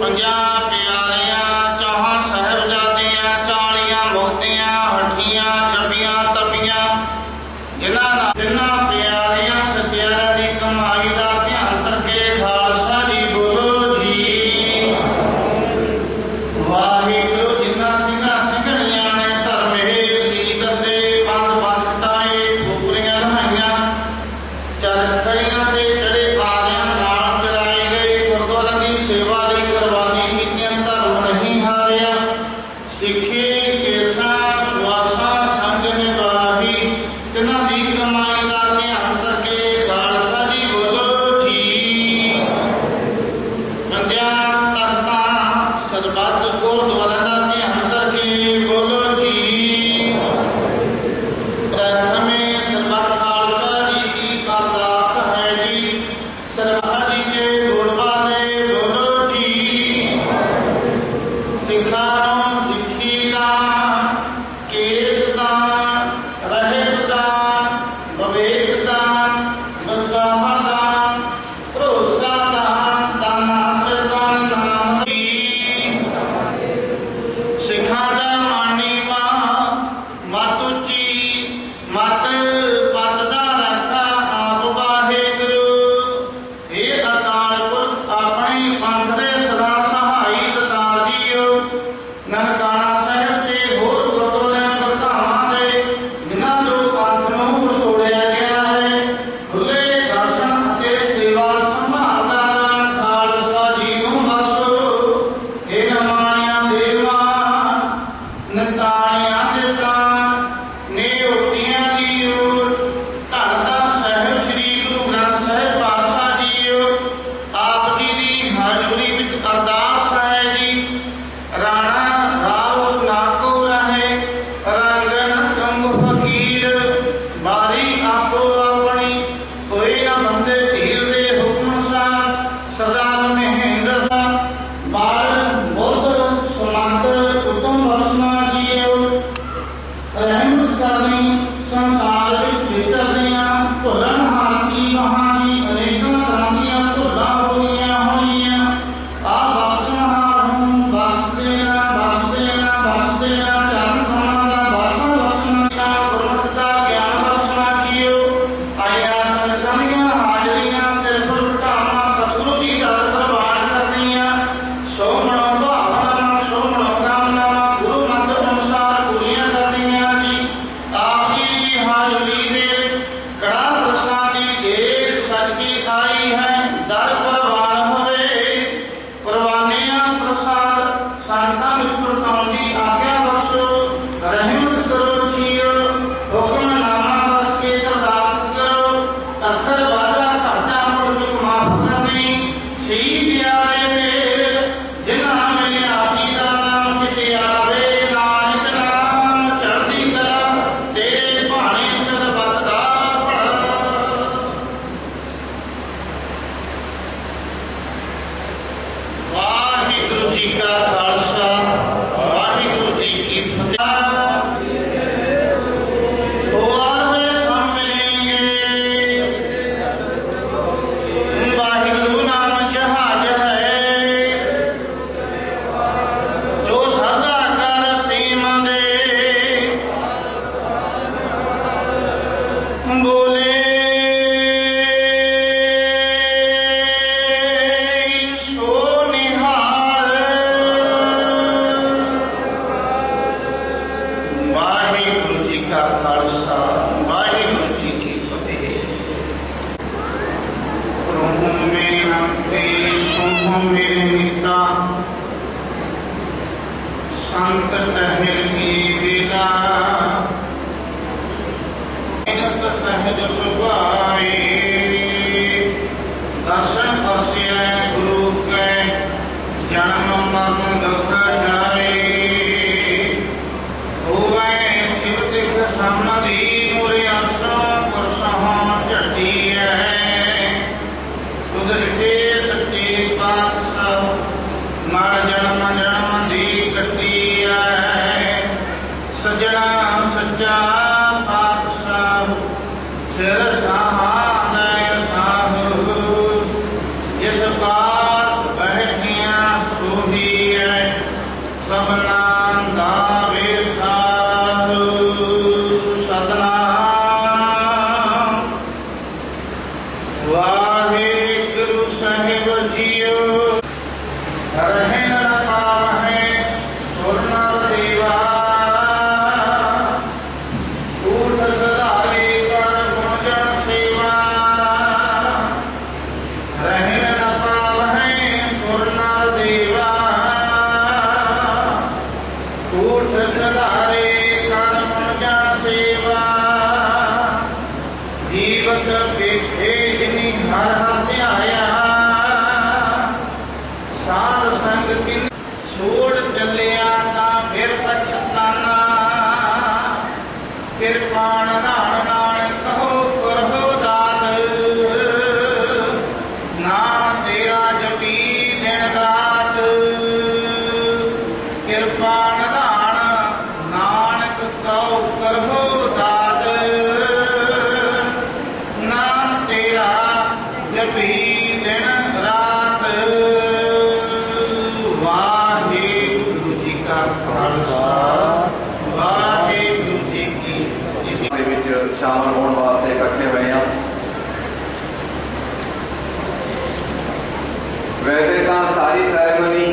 ਪੰਜਾਂ ਪਿਆਰਿਆਂ ਚਾਹਾਂ ਸਾਹਿਬਜ਼ਾਦਿਆਂ 40 ਮੁਕਤੀਆਂ ਹੱਠੀਆਂ ਜਪੀਆਂ ਤਪੀਆਂ ਜਿਨ੍ਹਾਂ ਪਿਆਰਿਆਂ ਸਤਿਆਰਿਆਂ ਦੀ ਕਮਾਈ ਦਾ ਧਿਆਨ ਕਰਕੇ ਖਾਲਸਾ ਜੀ ਬੋਲੋ ਜੀ। ਵਾਹਿਗੁਰੂ ਜਿਨ੍ਹਾਂ ਸਿੰਘਾਂ ਸਿੰਘਣੀਆਂ ਨੇ ਧਰਮ ਹੇਠ ਸੀਸ ਅਤੇ ਬੰਦ ਕਟਾਏ ਖੋਪਰੀਆਂ ਲਹਾਈਆਂ ਚਰਖੜੀਆਂ ਤੇ ਚੜੇ ਆਰਿਆਂ ਨਾਲ ਚਰਾਏ ਗਏ ਗੁਰਦੁਆਰਿਆਂ ਦੀ ਸੇਵਾ ਲਈ ਕੁਰਬਾਨੀ ਕੀਤੀਆਂ ਧਰਮ ਨਹੀਂ ਹਾਰਿਆ ਸਿੱਖੇ ਕੇਸਾਂ ਸੁਆਸਾਂ ਸੰਗ ਨਿਭਾਹੀ ਤਿਨਾਂ ਦੀ ਕਮਾਈ ਦਾ ਧਿਆਨ ਕਰਕੇ ਖਾਲਸਾ ਜੀ ਬੋਲੋ ਜੀ। ਪੰਜਾਂ ਤਖਤਾਂ ਸਰਬੱਤ ਗੁਰਦੁਆਰਿਆਂ ਦਾ ਧਿਆਨ ਕਰਕੇ ਬੋਲੋ ਜੀ। ਪ੍ਰਥਮੇ ਸਰਬੱਤ ਖਾਲਸਾ ਜੀ ਕੀ ਅਰਦਾਸ ਹੈ ਜੀ। ਸਰਬੱਤ ਜੀ ਕੇ ਗੁਣ ਵਾਲੇ ਬੋਲੋ ਜੀ। ਸਿੱਖਾਂ ਨੂੰ ਸਿੱਖੀ ਦਾਨ ਕੇਸ ਦਾਨ ਰਹਿਤ ਦਾਨ ਵਿਵੇਕ ਦਾਨ ਵਿਸ਼ਵਾਸ ਦਾਨ ਭਰੋਸਾ ਦਾਨ ਦਾਨਾ ਸਰਦਾਨ ਨਾਮ ਦੀ। ਸਿੱਖਾਂ ਦਾ ਮਾਣੀ ਮਤ ਉੱਚੀ ਮਤ ਪਦ ਦਾ ਰਾਖਾ ਆਪ ਵਾਹਿਗੁਰੂ। ਇਹ ਅਕਾਲ ਪੁਰਖ ਆਪਣੇ ਪੰਥ ਦੇ ਸਦਾ ਸਹਾਈ ਦਾਤਾਰ ਜੀਓ। ਨਨਕਾਣਾ ਸਾਹਿਬ ਤੇ ਹੋਰ ਗੁਰਦੁਆਰਿਆਂ ਪ੍ਰਧਾਨਾਂ ਦੇ ਜਿਨ੍ਹਾਂ ਤੋਂ ਪੰਥ ਨੂੰ ਵਿਛੋੜਿਆ ਗਿਆ ਹੈ ਖੁੱਲੇ ਦਰਸ਼ਨ ਅਤੇ ਸੇਵਾ ਸੰਭਾਲ ਦਾ ਦਾਨ ਖਾਲਸਾ ਜੀ ਨੂੰ ਬਖਸ਼ੋ। ਇਹ ਨਮਾਣਿਆਂ ਦੇ ਮਾਣ ਨਿਤਾਣਿਆਂ ਦੇ ਦਾਨ ਨਿਉਤੀਆਂ ਦੀ ਓਟ ਧੰਨ ਦਾ ਸਾਹਿਬ ਸ੍ਰੀ ਗੁਰੂ ਗ੍ਰੰਥ ਸਾਹਿਬ ਪਾਤਸ਼ਾਹ ਜੀਓ। ਆਪ ਜੀ ਦੀ ਹਾਜ਼ਰੀ ਵਿੱਚ ਅਰਦਾਸ ਹੈ ਜੀ। ਰਾਣਾ ਰਾਉ ਨਾਕੋ ਰਹੇ ਰੰਗਨ ਕੰਗ ਫਕੀਰ ਬਾਰੀ ਆਪੋ ਆਪਣੀ ਕੋਈ ਨਾ ਬੰਦੇ ਧੀਰ ਦੇ ਹੁਕਮ ਸਾ ਸਰਦਾਰ ਮਹਿੰਦਰ ਦਾ ਬਾਲ ਬੁੱਧ ਸੁਮੰਤ ਉਤਮ ਵਸਨਾ ਜੀਓ। ਰਹਿਮਤ ਕਰਨੀ ਸੰਸਾਰ ਵਿੱਚ ਵਿਚਰਦਿਆਂ ਭੁੱਲਣ ਹਾਰਤੀ ਕਹਾਣੀ ਅਨੇਕਾਂ ਤਰ੍ਹਾਂ ਦੀਆਂ ਭੁੱਲਾਂ ਹੋਈਆਂ ਹੋਈਆਂ ਆ ਬਖਸ਼ਣਹਾਰ ਹੂੰ ਬਖਸ਼ ਦੇਣਾ ਚਰਨ ਕਮਲਾਂ ਦਾ ਬਖਸ਼ਣਾ ਦਾ ਗੁਰਮਤਿ ਦਾ ਗਿਆਨ ਬਖਸ਼ਣਾ ਜੀਓ। ਆਇਆ ਸੰਗਤਾਂ ਦੀਆਂ ਹਾਜ਼ਰੀਆਂ ਤਿਰਪੁਰ ਘਟਾਵਾਂ ਸਤਿਗੁਰੂ ਜੀ ਦਾ ਪ੍ਰਵਾਨ ਕਰਨੀਆਂ ਸੋਹਣਾ ਭਾਵਨਾ ਸੋਹਣਾ ਕਾਮਨਾ ਗੁਰੂ ਮਤ ਅਨੁਸਾਰ ਪੂਰੀਆਂ ਕਰਨੀਆਂ ਜੀ। ਆਪ ਜੀ ਦੀ ਹਾਜ਼ਰੀ सच्चा पातशाह सिर सहाय साहु जिस पास बैठिया सोही है सबना दा साहु सतनाम वाहिगुरु साहिब जियो रहन न पावै सुरनर देवा ऊठ सदाले कर गुण जन सेवा रहन न पावै सुरनर देवा ऊठ सदाले कर गुण जन सेवा जीवत पेठे जिनी हर हत्याया साध संग किन छोड़ चलिया ता फिर पछताना किरपान नान नान कहो करहो दात ना तेरा जपी दिन रात किरपान नान नानक कहो करहो दात नाम तेरा जपी दिन रात वाहिगुरु जी का खालसा वाहिगुरु जी की ਦੇ ਵਿੱਚ ਸ਼ਾਮਲ ਹੋਣ ਵਾਸਤੇ ਇਕੱਠੇ ਹੋਏ ਹਾਂ। ਵੈਸੇ ਤਾਂ ਸਾਰੀ ਸੈਰੇਮਨੀ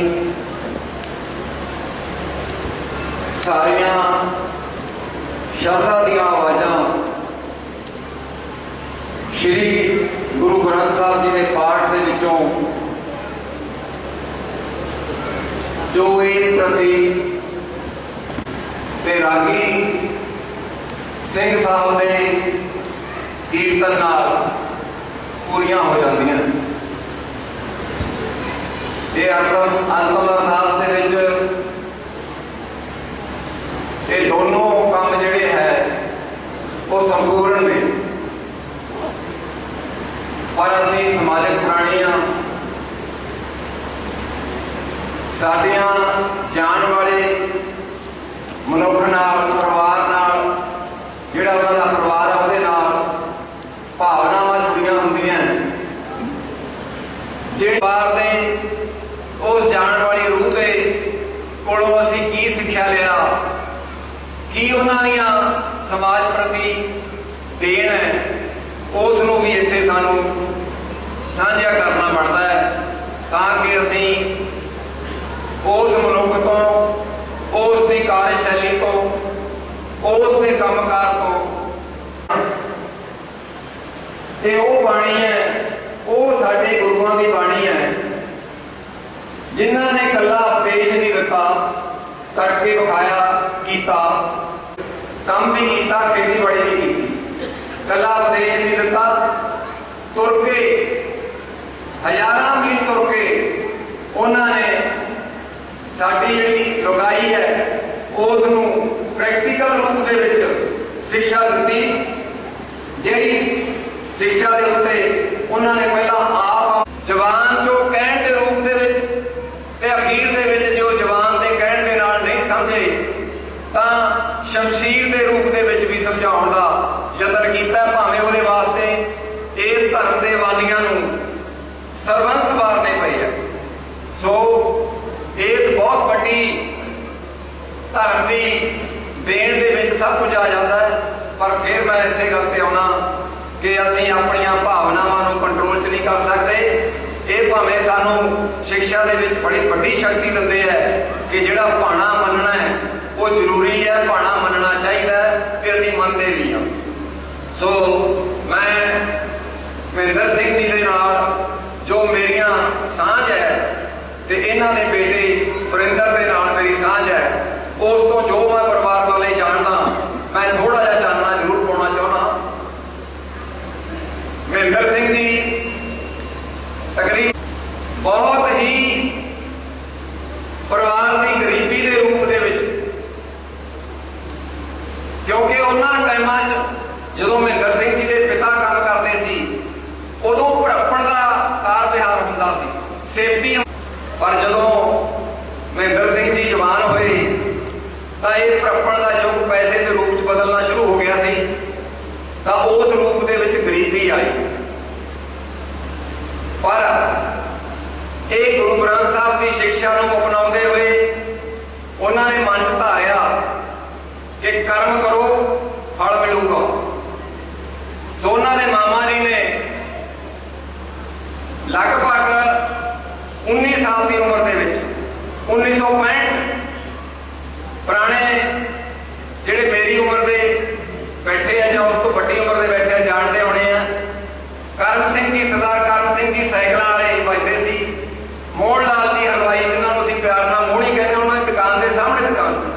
ਸਾਰੀਆਂ ਸ਼ਰਧਾ ਦੀਆਂ ਆਵਾਜ਼ਾਂ श्री गुरु ग्रंथ साहब जी के पाठ के विचों जो इस प्रति ते रागी सिंह साहब के कीर्तन नाल पूरियां हो जांदियां। ये अंतिम अरदास दे विच ये दोनों काम जिहड़े है वो संपूर्ण ने, पर असी समाजिक प्राणी हाँ। साडियां जान वाले मनुख नाल परिवार नाल जिहड़ा उन्हां दा परिवार है उहदे नाल भावनावां जुड़ियां हुंदियां। जिहड़े परिवार दे उस जान वाली रूह दे कोलों असी की सिक्ख्या लिया, की उन्हां दियां समाज प्रति देन है, उसनूं भी इत्थे सानूं साझा करना पड़ता है ताकि असी उस मनुख तो उसकी कार्यशैली तो उसके कामकार तो ते वो बाणी है, वो साडे गुरुआं की बाणी है जिन्हां ने कला उपदेश नहीं दिता, करके विखाया कीता, काम भी कीता, खेतीबाड़ी भी की, कला उपदेश नहीं दिता, तुर के हजारां मील तुर के उन्होंने साडी जिहड़ी लुगाई है उसनूं प्रैक्टिकल रूप दे विच शिक्षा दी। जिहड़ी शिक्षा के उत्ते उन्होंने पहला आप जवान जो कहण के रूप दे विच ते अखीर दे विच जो जवान के कहण दे नाल नहीं समझे तां शमशीर के रूप दे विच भी समझाउण दा यतन कीता, भावें उहदे वास्ते इस धर्म के बानियां नूं सरबंस वारने पए है। सो इस बहुत वड्डी धर्म की देन दे विच सब कुछ आ जाता है, पर फिर मैं इसे गल ते आउणा कि असीं अपणियां भावनावां नूं कंट्रोल च नहीं कर सकते। ये भावें सानूं शिक्षा दे विच बड़ी वड्डी शक्ति दिंदे है कि जिहड़ा भाणा मनना है वो जरूरी है, भाणा मनना चाहिए ते असीं मनदे भी हां। सो मैं महेंद्र सिंह जी दे नाल जो मेरियां सांझ है ते इन्हां दे बेटे सुरिंदर दे नाल मेरी सांझ है, उस तो जो मैं परिवार वाले जानदा मैं थोड़ा जिहा जानना जरूर पाउणा चाहुंदा। महेंद्र सिंह जी तकरीबन बहुत ही परिवार की गरीबी के रूप दे विच, क्योंकि उन्होंने टाइमां जो महेंद्र सिंह जी के पिता काम करते सी उदों भड़प्पण का कार विहार होंदा सी, सेफ्टी। पर जो महेंद्र सिंह जी जवान होए तो यह भड़प्पण का युग पैसे के रूप च बदल मिलूगा। सो उन्होंने मामा जी ने लगभग 19 साल की उम्र के 1965 पुराने ਜਿਹੜੇ मेरी उम्र के बैठे हैं या उस तो बड़ी उम्र के बैठे हैं जानते होने हैं, करम सिंह जी, सरदार करम सिंह जी साइकिल वाले बजते सी। मोहन लाल जी हलवाई, जिन्होंने ਅਸੀਂ प्यार ਨਾਲ मोहनी कहते, उन्होंने दुकान के सामने दुकान सी।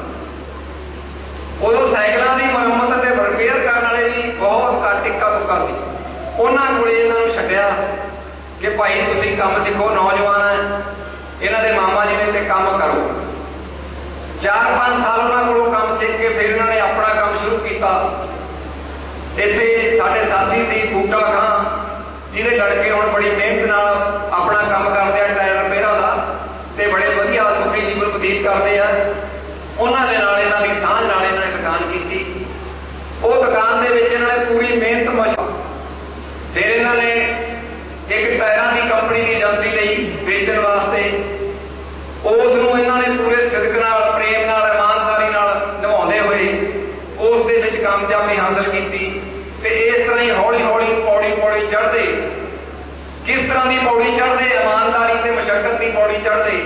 उदों साइकिलों की मुरम्मत ते रिपेयर करने वाले भी बहुत घੱਟ ਇੱਕਾ ਦੁੱਕਾ ਸੀ। ਉਹਨਾਂ ਕੋਲੇ ਇਹਨਾਂ ਨੂੰ ਛੱਡਿਆ कि भाई तुसीं काम सीखो, नौजवान है, इन्हां दे मामा जी ने ते काम करो। 4-5 साल उन्होंने कोलों काम सीख के फिर इन्होंने अपना काम शुरू किया। इत्थे साडे साथी सी बूटा खां, जिहदे लड़के हुण बड़ी मेहनत नाल अपना काम करदे आ टायर रिपेयरां दा, ते बड़े वधिया सुखी जीवन बतीत करदे आ। उन्हां दे नाल इन्हां दी सांझ नाल इन्हां ने दुकान कीती। उह दुकान दे विच इन्हां ने पूरी मेहनत मशा, फिर इन्हां ने एक टायरां की कंपनी की एजेंसी लई बेचण वास्ते। उस नूं इन्हां ने पूरे सिदक नाल, प्रेम नाल, ईमानदारी नाल निभाउंदे होए उस दे विच कामयाबी हासिल कीती। ते इस तरह ही हौली हौली पौड़ी पौड़ी चढ़दे, किस तरह की पौड़ी चढ़दे, ईमानदारी ते मशक्कत की पौड़ी चढ़दे,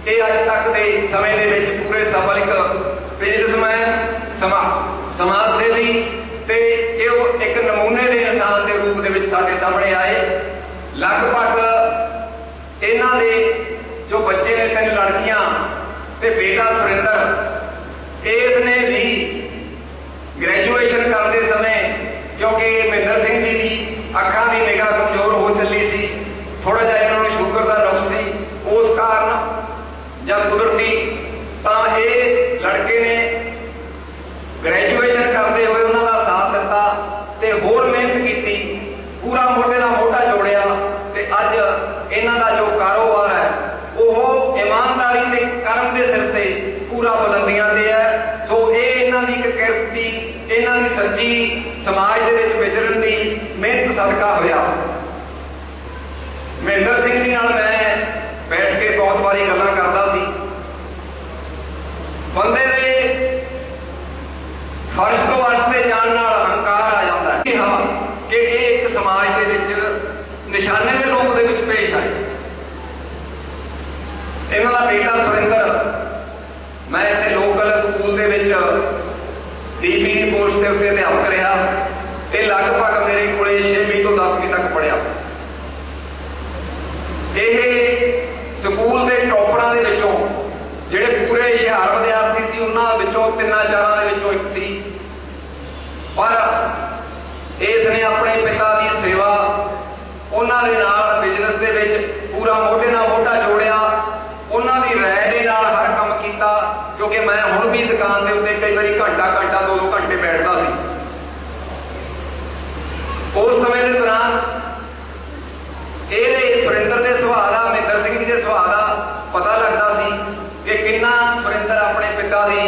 ये अज तक के समय दे विच पूरे सफल एक बिजनेसमैन, समाज सेवी ते एक नमूने के इंसान के रूप दे विच साडे सामने आए। लगभग इन्हां दे जो बच्चे ने 3 लड़कियां ते बेटा सुरिंदर, इसने भी ग्रेजुएशन करते समय, क्योंकि महेंद्र सिंह जी की अखां की निगाह कमजोर हो चली सी, थोड़ा जिहा इन्होंने शुगर का नुक्स सी, उस कारण जब कुदरती तां ये लड़के ने ग्रेजुएशन करते हुए उन्हों का साथ दिता ते होर मेहनत की, पूरा मोढे नाल मोढा जोड़िया ते अज इन्हां दा जो कारोबार है वह ईमानदारी ते कर्म के सिर ते पूरा बुलंदियां ते है। सो ये इन्हां दी एक किरती, इन्हां दी सच्ची समाज दे विच विचरण दी मेहनत सदका होया। महेंद्र सिंह जी नाल मैं बैठ के बहुत बारी गल्लां करदा सी। बंदे दे फर्श तो अर्श ते जाण नाल हंकार आ जाता है कि ये एक समाज दे विच निशाने के रूप दे विच पेश आए। इन्हां दा बेटा सुरिंदर, मैं इत्थे लोकल स्कूल दे विच डीपी की पोस्ट के उत्ते अध्यापक रहा। ये लगभग मेरे को 6वीं तो 10वीं तक पढ़िया। ये स्कूल के टॉपरां दे विचों जिहड़े पूरे हुशियार विद्यार्थी सी, उन्हां विचों 3-4 दे विचों एक सी। पर इसने अपने पिता की सेवा उन्हां दे नाल बिजनेस दे विच पूरा मोढे नाल मोढा जोड़िया, उन्हां दी राय दे नाल हर काम कीता। क्योंकि मैं हुण भी दुकान के उत्ते कई बारी घंटा 2-2 घंटे बैठता सी। उस समय के दौरान ये सुरिंदर के सुभाव का, महेंद्र सिंह जी के सुभाव का पता लगता सी कि कितना सुरिंदर अपने पिता की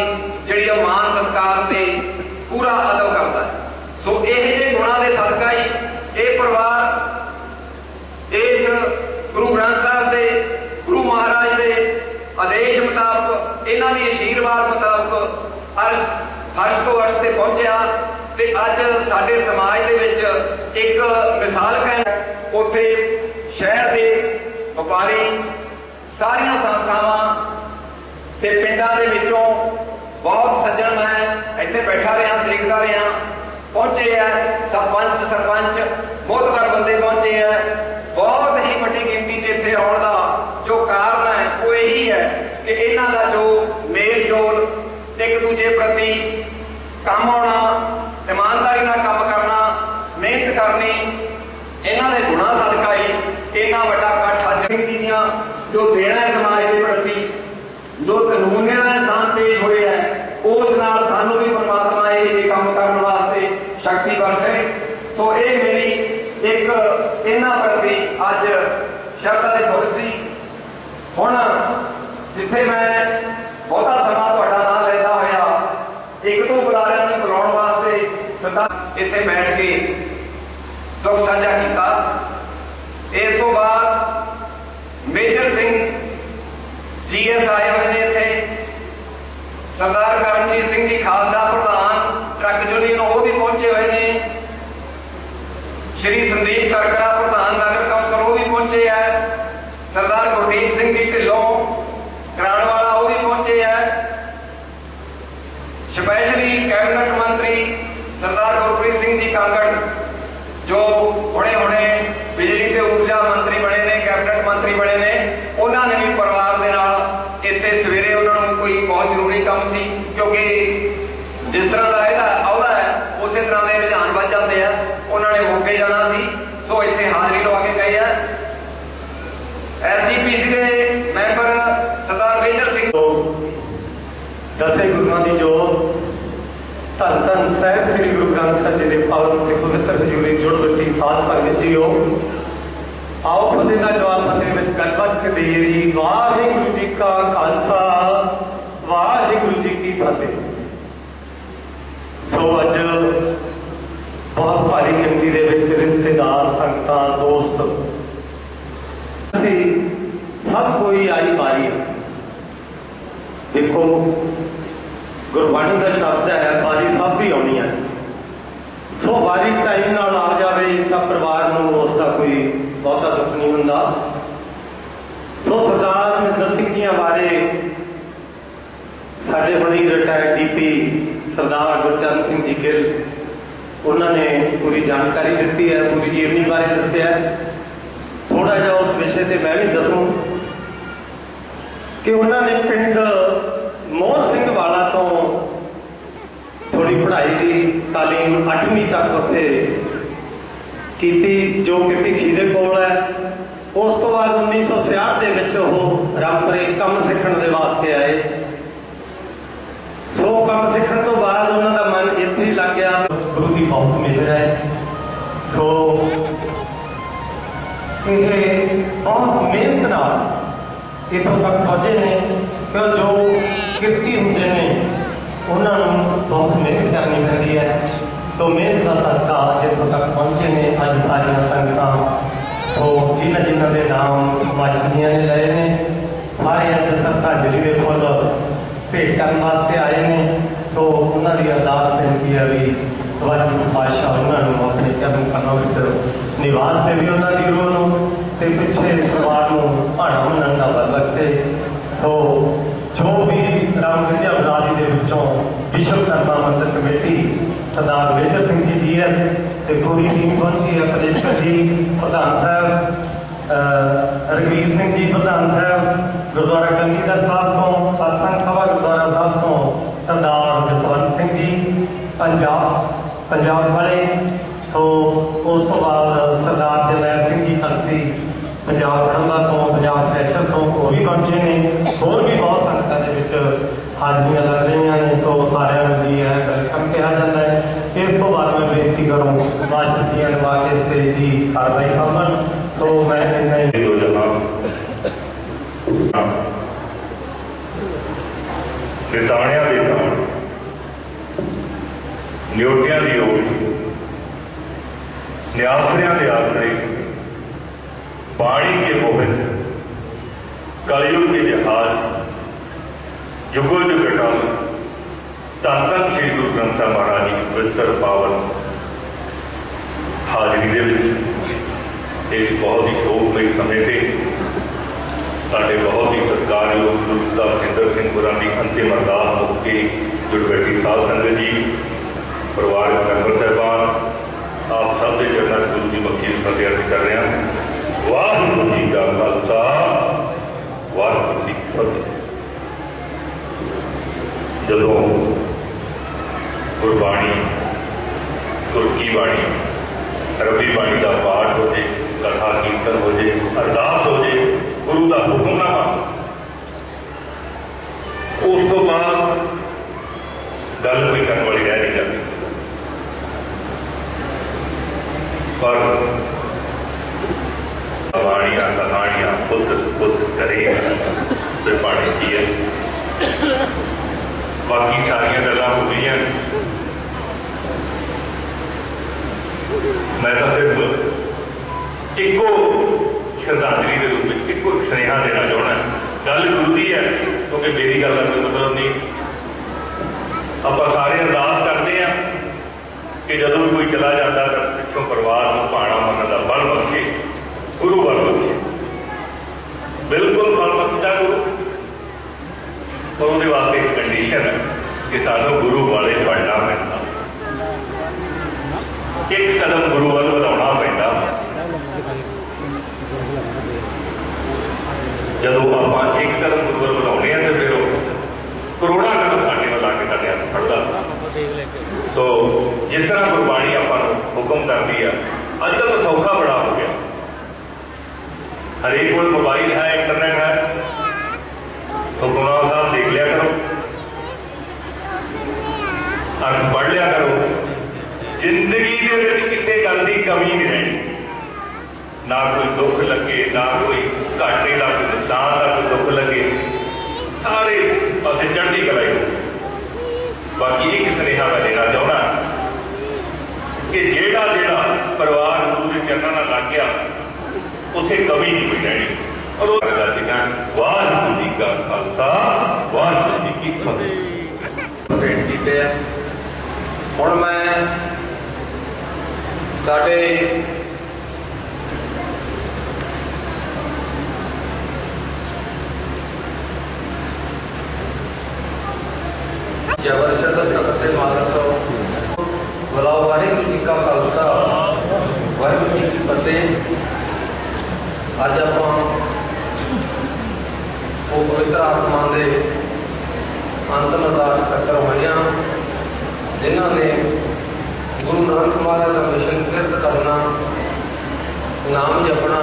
जिहड़ी मान सत्कार से पूरा अदब करता है। सो ये गुणों के सदका ही ये परिवार इस गुरु ग्रंथ साहब के, गुरु महाराज के आदेश मुताबक, इन्हां दी आशीर्वाद मुताबक अर्श तो अर्श से पहुंचा। ते अज साडे समाज दे विच एक मिसाल कायम, उत्थे शहर के व्यापारी, सारियां संस्थावां ते पिंडां दे विचों बहुत सज्जन, मैं इत्थे बैठा रहा, देखता रहा, पहुंचे है सरपंच मोहतबर बंदे पहुंचे है। बहुत ही बड़ी गिनती से इत्थे आउण दा जो कारण है वो यही है कि इन्हां दा जो मेल जोल, एक दूजे प्रति काम आना, ईमानदारी नाल काम करना, मेहनत करनी, इन्हां दे गुणां सदका ही इन्ना वड्डा इकट्ठ अज दीयां जो देना है समाज के प्रति, जो कानून का इंसान पेश होए है, उस नाल सानू भी परमात्मा ये काम करने वास्ते शक्ति बख्शे। तो ये मेरी एक इन्हां प्रति अज शब्दां दी फुल सी। हुण जिथे मैं बहुता समा तुहाडा नाम लैंदा होया एक दो बुलारियां नूं बुलाउण वास्ते सदा इत्थे बैठ के दुख साझा कीता। इस तो बाद मेजर सिंह GS आए हुए ने इत्थे, सरदार करमजीत सिंह जी खालसा प्रधान ट्रक यूनियन वो भी पहुंचे श्री संदीप करकरा प्रधान नगर कौंसल वो भी पहुंचे है, सरदार गुरदीप सिंह जी ढिल्लों कराड़वाला वो भी पहुंचे है, स्पेशली कैबिनेट मंत्री सरदार गुरप्रीत सिंह जी कांगड़ जो हुणे हुणे बिजली ते ऊर्जा मंत्री बने ने, कैबिनेट मंत्री बने ने, उन्होंने भी परिवार के नाल इत्थे सवेरे उन्होंने कोई बहुत जरूरी काम सी, क्योंकि जिस तरह का यह अहदा है उस तरह के रुझान बच जाते हैं, उन्होंने मौके जाना सी, सो इत्थे हाजिरी लवा के गए हैं। SGPC के मैंबर सरदार मेजर सिंह दसे गुरुओं की जो धन धन साहिब श्री गुरु ग्रंथ ਸਾਹਿਬ जी के पावन ते पवित्र हजूरी जुड़ बच्ची साध संगत जी हो, आओ फतेह का जवाब फतेह में गलबात के दईए जी। वाहिगुरू जी का खालसा वाहिगुरू जी की फतेह। सो अज बहुत भारी गिनती के रिश्तेदार संगत दोस्त सब कोई आई बारी है। देखो गुरबाणी का शब्द है बारी सब भी आनी है, सो बारी टाइम नाल आ जाए तो परिवार को उसका कोई बहुता दुख नहीं होंदा। सो सरदार महेंद्र सिंह जी बारे साडे हुणे रिटायर्ड DP सरदार गुरचरण सिंह जी गिल उन्होंने पूरी जानकारी दी है, पूरी जीवनी बारे दसिया। थोड़ा जा उस विषय से मैं भी दसूं कि उन्होंने पिंड मोहन सिंह वाला तो थोड़ी पढ़ाई की तालीम 8वीं तक उत्थे की, जो कि भिखी के कोल है। उस तो बाद 1966 के रामपुरे कम सीखण के वास्ते आए। सो कम सीखण तो बाद उन्होंने मन इत्थे ही लग गया। गुरु की बहुत मेहर है। सो ये बहुत मेहनत नाल इतों तक पहुंचे ने, कि जो किरती होंगे ने उन्होंने बहुत मेहनत करनी पैंदी है। तो मेहनत का सदका जितों तक पहुंचे ने अज सारिया संगत, तो जिन्होंने जिन्होंने नाम मास्टरियां ने लए ने, सारे अज श्रद्धांजलि के फुल भेंट करने वास्ते आए ने। तो उन्होंने अरदास बेनती है भी वाहिगुरू पातशाह उन्होंने अपने चरण कमलों में निवास से भी उन्होंने रूह ते पिछे परिवार को भाड़ा मनन का बल बख्शे। तो जो भी रामगढ़िया बरादरी के विचों विश्वकर्मा मंदिर कमेटी सरदार मेजर सिंह जी GS ते पूरी टीम पहुंची है, कलेक्टर जी प्रधान साहब, रघवीर सिंह जी प्रधान साहब गुरुद्वारा कलीधर साहब तो, सत्संग सभा गुरुद्वारा साहब तो सरदार जसवंत सिंह जी पंजाब वाले, तो उस तो बाद सरदार जरनैल सिंह जी कलसी पंजाब खंबा तो, पंजाब स्पैशल तो वो भी पहुंचे ने। होर भी बहुत संगत के हाजिरियां लग रही हैं। तो सारे जी है वेलकम कहा जाता है। इस तो बाद मैं बेनती करूँ मास्टर जी लगा के स्टेज की कार्रवाई सामन। तो मैं दो जहां निताणिया के ताण न्योटिया की ओट न्यासरिया के आसरे पानी के मोहित कलयुग के जहाज जुगो जुग टल धन धन श्री गुरु ग्रंथ साहिब महाराज जी पवित्र पावन हाजिरी दे विच इस बहुत ही शोकमई समय से साढ़े बहुत ही सत्कारयोग गुरु साहब महेंद्र सिंह गुरां की अंतिम अरदास मुक्ति जुड़ बैठी साध संगत जी, परिवारक मैंबर साहबान, आप सब के चरणों गुरु की बख्शी फतेह अर्ज कर रहे हैं। वाहिगुरू जी का खालसा वाहिगुरू जी की फतेह। जदों गुरबाणी तुर्की बाणी रबी बाणी का पाठ हो जाए, कथा कीर्तन हो जाए, अरदास हो जाए, गुरु का हुक्मनामा, उस तो बाद गल कोई करने वाली रह नहीं जाती। पर कहानियां कहानियां खुद करे पानी की है। बाकी सारिया गल्लां हो गई। मैं तो सिर्फ एको श्रद्धांजलि के रूप में एको स्नेहा देना चाहना। गल गुरु की है क्योंकि मेरी गल का कोई मतलब नहीं। आप सारे अरदास करते हैं कि कि जदों भी कोई चला जाता तो पिछों परिवार को भाणा मन का बल बख्शे, गुरु बल बख्शे, बिल्कुल बल बख्शता गुरु। पर उसके वास्ते एक कंडीशन है कि सानू गुरु वाले पढ़ना पैंदा, एक कदम गुरु वाल वधाउणा पैंदा। जदों आप एक कदम गुरु वाल वधाउणे हैं तो फिर करोड़ा कदम साडे वाल आके साडे हत्थ फड़दा। तो जिस तरह गुरबाणी आपां नूं हुक्म करती है, अजकल तो सौखा बड़ा हो गया, हरेक कोल मोबाइल है, इंटरनेट है, हुक्मरान साहब देख लिया करो, अर्थ पढ़ लिया करो, जिंदगी के विच किसी गल की कमी नहीं रहनी, ना कोई दुख लगे, ना कोई घाटे का, कोई नुकसान का कोई दुख लगे, सारे पासे चढ़ती कला ही। बाकी एक सुनेहा मैं देना चाहना कि जेड़ा जेड़ा परिवार गुरु के चरणों में लग गया उत्थे कमी नहीं कोई रहनी। और वो वाहिगुरू जी का खालसा, वाहिगुरू जी की फतेह। भेंट कीते हैं। हुण मैं साडे जबरशत तख्ते मालक बुलाओ, वाहिगुरू जी का खालसा, वाहिगुरू जी की फतेह। अज आप पवित्र आत्मा के अंतिम अरदास इकट्ठा होइया, जिन्हों ने गुरु नानक महाराज का मिशन किरत करना, नाम जपना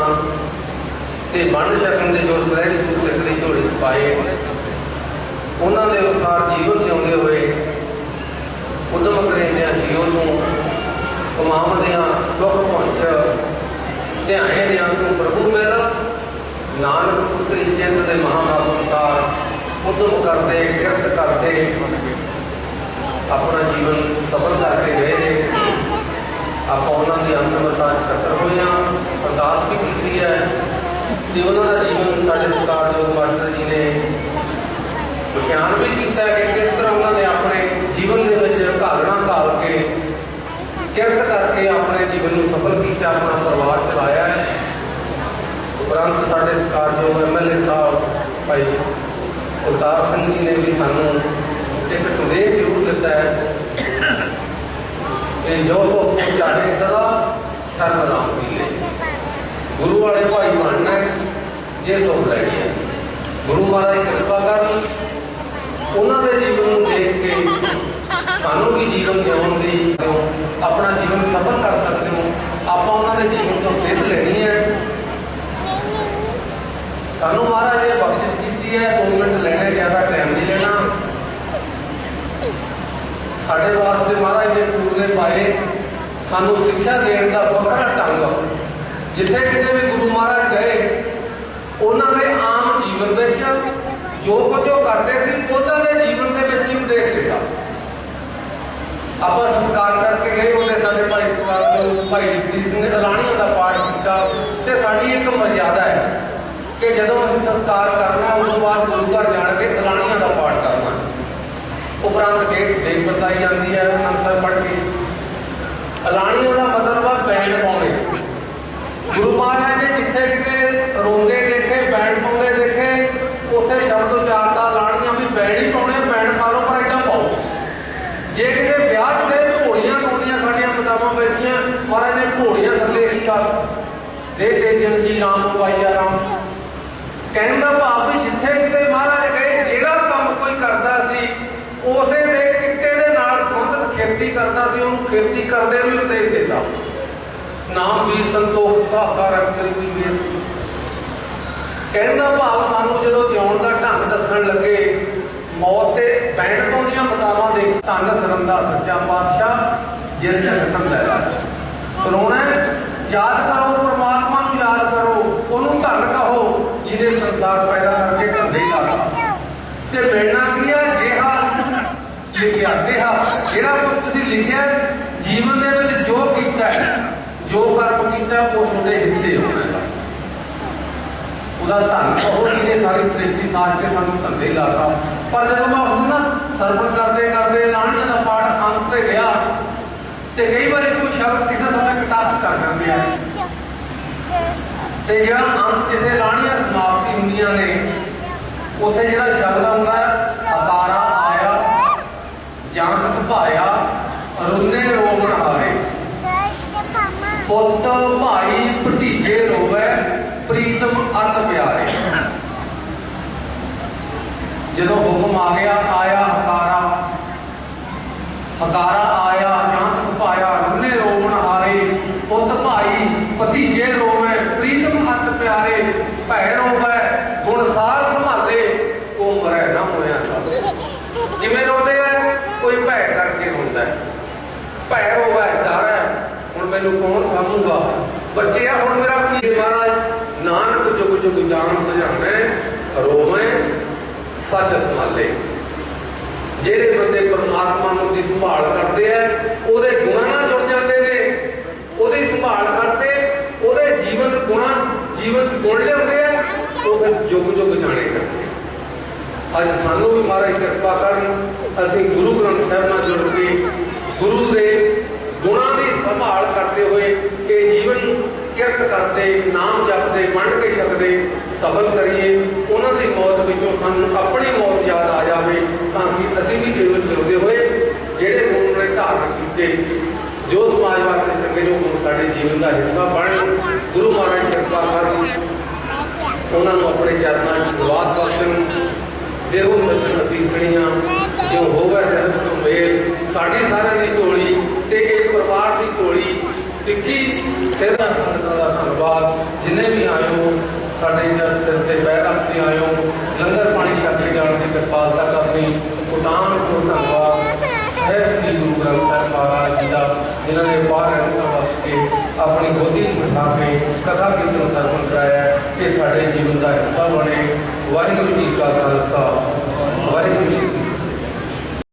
ते बंड छकन के जो सलहरी सूट सिखड़ी झोली च पाए, उन्होंने अनुसार जीवन जिਉਂਦੇ हुए उद्यम करेंद्या जीवन को कमावदिया सुख पहुँच ध्याएंदिया तू प्रभु मेरा नानक पुत्री चिंत के महानाम अनुसार उद्यम करते किरत करते अपना जीवन सफल करके गए थे। आप उन्होंने अंतिम अरदास इकट्ठा हुए, अरदास भी की है कि उन्होंने जीवन साढ़े सत्कारयोग मास्टर जी ने बयान भी किया कि किस तरह उन्होंने अपने जीवन के घालना घाल के किरत करके अपने जीवन को सफल किया, अपना परिवार चलाया है। उपरंत साढ़े सत्कारयोग MLA साहब भाई अवतार सिंह जी ने भी सानू एक संदेश जरूर दिता है कि जो चाहे सदा शरण राम पी ले, गुरु वाले भाई बनना जे सुख लैनी है। गुरु महाराज कृपा कर उन्होंने जीवन को देख के सानू भी जीवन जीवन की अपना जीवन सफल कर सकते हो। आप उन्होंने जीवन को सेध लेनी है। सानू महाराज ने बख्शिश की है, 2 मिनट लेने, ज़्यादा टाइम नहीं लेना। साढ़े वास्ते महाराज ने गुरु ने पाए सानू सिक्ख्या देने का वखरा ढंग, जिथे किते भी गुरु महाराज गए उन्होंने आम जीवन में जो कुछ वो करते थे उन्होंने जीवन के ही उपदेश दिता। आप संस्कार करके गए, उन्हें साढ़े भाई जगसीर सिंह ने अलाणियों का पाठ किया। तो साड़ी एक मर्यादा है कि जो असं संस्कार करना उस बाद गुरु घर जान के अलाणियों का पाठ करना, उपरंत देख बरताई जाती है आंसर पढ़ के। अलाणियों का मतलब है बैंड पाने। गुरु महाराज ने जिथे किते रोंदे देखे, बैंड पाते देखे, उत्थे शब्द उचारता लाणियां भी बैंड ही पाने, बैंड पा लो पर इदा पाओ। जे किसी ब्याह से घोड़ियां गाउंदियां साडियां मातावां बैठियां, महाराज ने घोड़ियां थल्ले की कर दे जन जी राम पाइया राम। कहने का भाव भी जिथे किते महाराज गए, जेड़ा काम कोई करता सी उसे दे किते दे नाल संबंधित खेती करता सी, उन्होंने खेती करदे भी उपदेश देता। नाम भी संतोख साखा रख करी वेस। कहने का भाव सानू जो जिउण का ढंग दसन लगे, मौत से बैंड पाउंदियां मातावां देख धन सरंदा सच्चा पातशाह जिन जगतन लैला। रोना याद करो परमात्मा को, याद करो उन्होंने धन कहो जिन्हें संसार पैदा करके धंधे लाता। ते मिलना की है जिहा लिखिया तिहा, जिहड़ा कुछ तुसीं लिखिया जीवन दे विच जो कीता है, जो कर्म किया उसके हिस्से होना है। उसका धन कहो जिन्हें सारी सृष्टि साज के सानू धंधे लाता। पर जब मैं उसको ना सरवण करते करते लाणियां का पाठ अंत से गया ਤੇ ਕਈ ਵਾਰੀ ਕੋਈ ਸ਼ਬਦ ਕਿਸੇ ਸਮੇਂ ਕਟਾਸ ਕਰ ਜਾਂਦੇ ਆ ਤੇ ਜਿਹੜਾ ਅੰਤ ਜਿੱਥੇ ਲਾਣੀਆਂ ਸਮਾਪਤੀ ਹੁੰਦੀਆਂ ਨੇ ਉੱਥੇ ਜਿਹੜਾ ਸ਼ਬਦ ਆਉਂਦਾ ਅਕਾਰਾ ਆਇਆ ਜੰਗ ਸੁਭਾਇਆ ਰੁੰਨੇ ਰੋਵਣ ਹਾਰੇ ਪੁੱਤ ਭਾਈ ਭਤੀਜੇ ਰੋਵੇ ਪ੍ਰੀਤਮ ਅਤ ਪਿਆਰੇ। ਜਦੋਂ ਹੁਕਮ ਆ ਗਿਆ ਆਇਆ ਹਕਾਰਾ, ਹਕਾਰਾ ਆਇਆ ਜੰਗ ਸੁਭਾਇਆ ਰੁੰਨੇ ਰੋਵਣ ਹਾਰੇ ਪੁੱਤ ਭਾਈ ਭਤੀਜੇ ਰੋਵੇ ਪ੍ਰੀਤਮ ਅਤ ਪਿਆਰੇ। ਭੈ ਰੋਵੇ ਗੁਣ ਸਾਰ ਸੰਭਾਲੇ ਉਹ ਮਰੈ ਨਾ ਹੋਇਆ ਸਭ। ਕਿਵੇਂ ਰੋਂਦੇ ਆ? ਕੋਈ ਭੈ ਕਰਕੇ ਰੋਂਦਾ ਹੈ, ਭੈ ਰੋਵੇ ਡਰ ਹੈ ਹੁਣ ਮੈਨੂੰ ਕੌਣ ਸਾਂਭੂਗਾ। ਬੱਚੇ ਆ ਹੁਣ ਮੇਰਾ ਕੀ ਮਹਾਰਾਜ ਨਾਨਕ ਜੁਗ ਜੁਗ ਜਾਨ ਸਜਾਵੇ ਰੋਵੇਂ ਸੱਚ ਸੰਭਾਲੇ। ਜਿਹੜੇ ਬੰਦੇ ਪਰਮਾਤਮਾ ਨੂੰ ਦੀ ਸੰਭਾਲ ਕਰਦੇ ਆ ਉਹਦੇ ਗੁਣਾਂ ਨਾਲ ਜੁੜ ਜਾਂਦੇ ਨੇ, ਉਹਦੀ ਸੰਭਾਲ ਕਰਦੇ, ਉਹਦੇ ਜੀਵਨ ਗੁਣਾਂ ਜੀਵਨ ਚ ਗੁਣ ਲਿਆਉਂਦੇ ਆ, ਉਹ ਫਿਰ ਜੁਗ ਜੁਗ ਜਾਣੇ ਕਰਦੇ। ਅੱਜ ਸਾਨੂੰ ਵੀ ਮਹਾਰਾਜ ਕਿਰਪਾ ਕਰਨ, ਅਸੀਂ ਗੁਰੂ ਗ੍ਰੰਥ ਸਾਹਿਬ ਨਾਲ ਜੁੜ ਕੇ ਗੁਰੂ ਦੇ ਗੁਣਾਂ ਦੀ ਸੰਭਾਲ ਕਰਦੇ ਹੋਏ ਇਹ ਜੀਵਨ ਕਿਰਤ ਕਰਦੇ, ਨਾਮ ਜਪਦੇ, ਵੰਡ ਕੇ ਛਕਦੇ ਸਫਲ ਕਰੀਏ। ਉਹਨਾਂ ਦੀ ਮੌਤ ਵਿੱਚੋਂ ਸਾਨੂੰ ਆਪਣੀ ਮੌਤ ਯਾਦ ਆ ਜਾਵੇ ਤਾਂ ਕਿ ਅਸੀਂ ਵੀ ਜੀਵਨ ਜਿਉਂਦੇ ਹੋਏ ਜਿਹੜੇ ਗੁਣ ਨੇ ਧਾਰਨ ਕੀਤੇ, ਜੋ ਸਮਾਜ ਵਾਸਤੇ ਚੰਗੇ ਜੋ ਗੁਣ ਸਾਡੇ ਜੀਵਨ ਦਾ ਹਿੱਸਾ ਬਣ। ਗੁਰੂ ਮਹਾਰਾਜ ਕਿਰਪਾ ਕਰਨ, ਉਹਨਾਂ ਨੂੰ ਆਪਣੇ ਚਰਨਾਂ 'ਚ ਨਿਵਾਸ ਬਖਸ਼ਣ। ਦੇਹੋ ਸੱਜਣ ਅਸੀਸਣੀਆਂ ਜੋ ਹੋਵੇ ਸਹਿਬ ਤੋਂ ਮੇਲ। ਸਾਡੀ ਸਾਰਿਆਂ ਦੀ ਝੋਲੀ ਤੇ ਇਹ ਪਰਿਵਾਰ ਦੀ ਝੋਲੀ ਸਿੱਖੀ ਸਿਹਤਾਂ ਸੰਗਤਾਂ ਦਾ ਧੰਨਵਾਦ। ਜਿੰਨੇ ਵੀ ਆਇਓ ਸਾਡੇ ਸਿਰ ਤੇ ਪੈਰ ਰੱਖ ਕੇ ਆਇਓ, ਲੰਗਰ ਪਾਣੀ ਛਕ ਕੇ ਜਾਣ ਦੀ ਕਿਰਪਾਲਤਾ ਕਰਨੀ। ਉਡਾਨ ਤੋਂ ਧੰਨਵਾਦ ਹੈ ਸ੍ਰੀ ਗੁਰੂ ਗ੍ਰੰਥ ਸਾਹਿਬ ਮਹਾਰਾਜ ਜੀ ਦਾ, ਜਿਨ੍ਹਾਂ ਨੇ ਬਾਹਰ ਰਹਿਣਾ ਵਸ ਕੇ ਆਪਣੀ ਗੋਦੀ 'ਚ ਬਿਠਾ ਕੇ ਕਥਾ ਕੀਰਤਨ ਸਰਵਣ ਕਰਾਇਆ। ਇਹ ਸਾਡੇ ਜੀਵਨ ਦਾ ਹਿੱਸਾ ਬਣੇ। ਵਾਹਿਗੁਰੂ ਜੀ ਕਾ ਖਾਲਸਾ, ਵਾਹਿਗੁਰੂ ਜੀ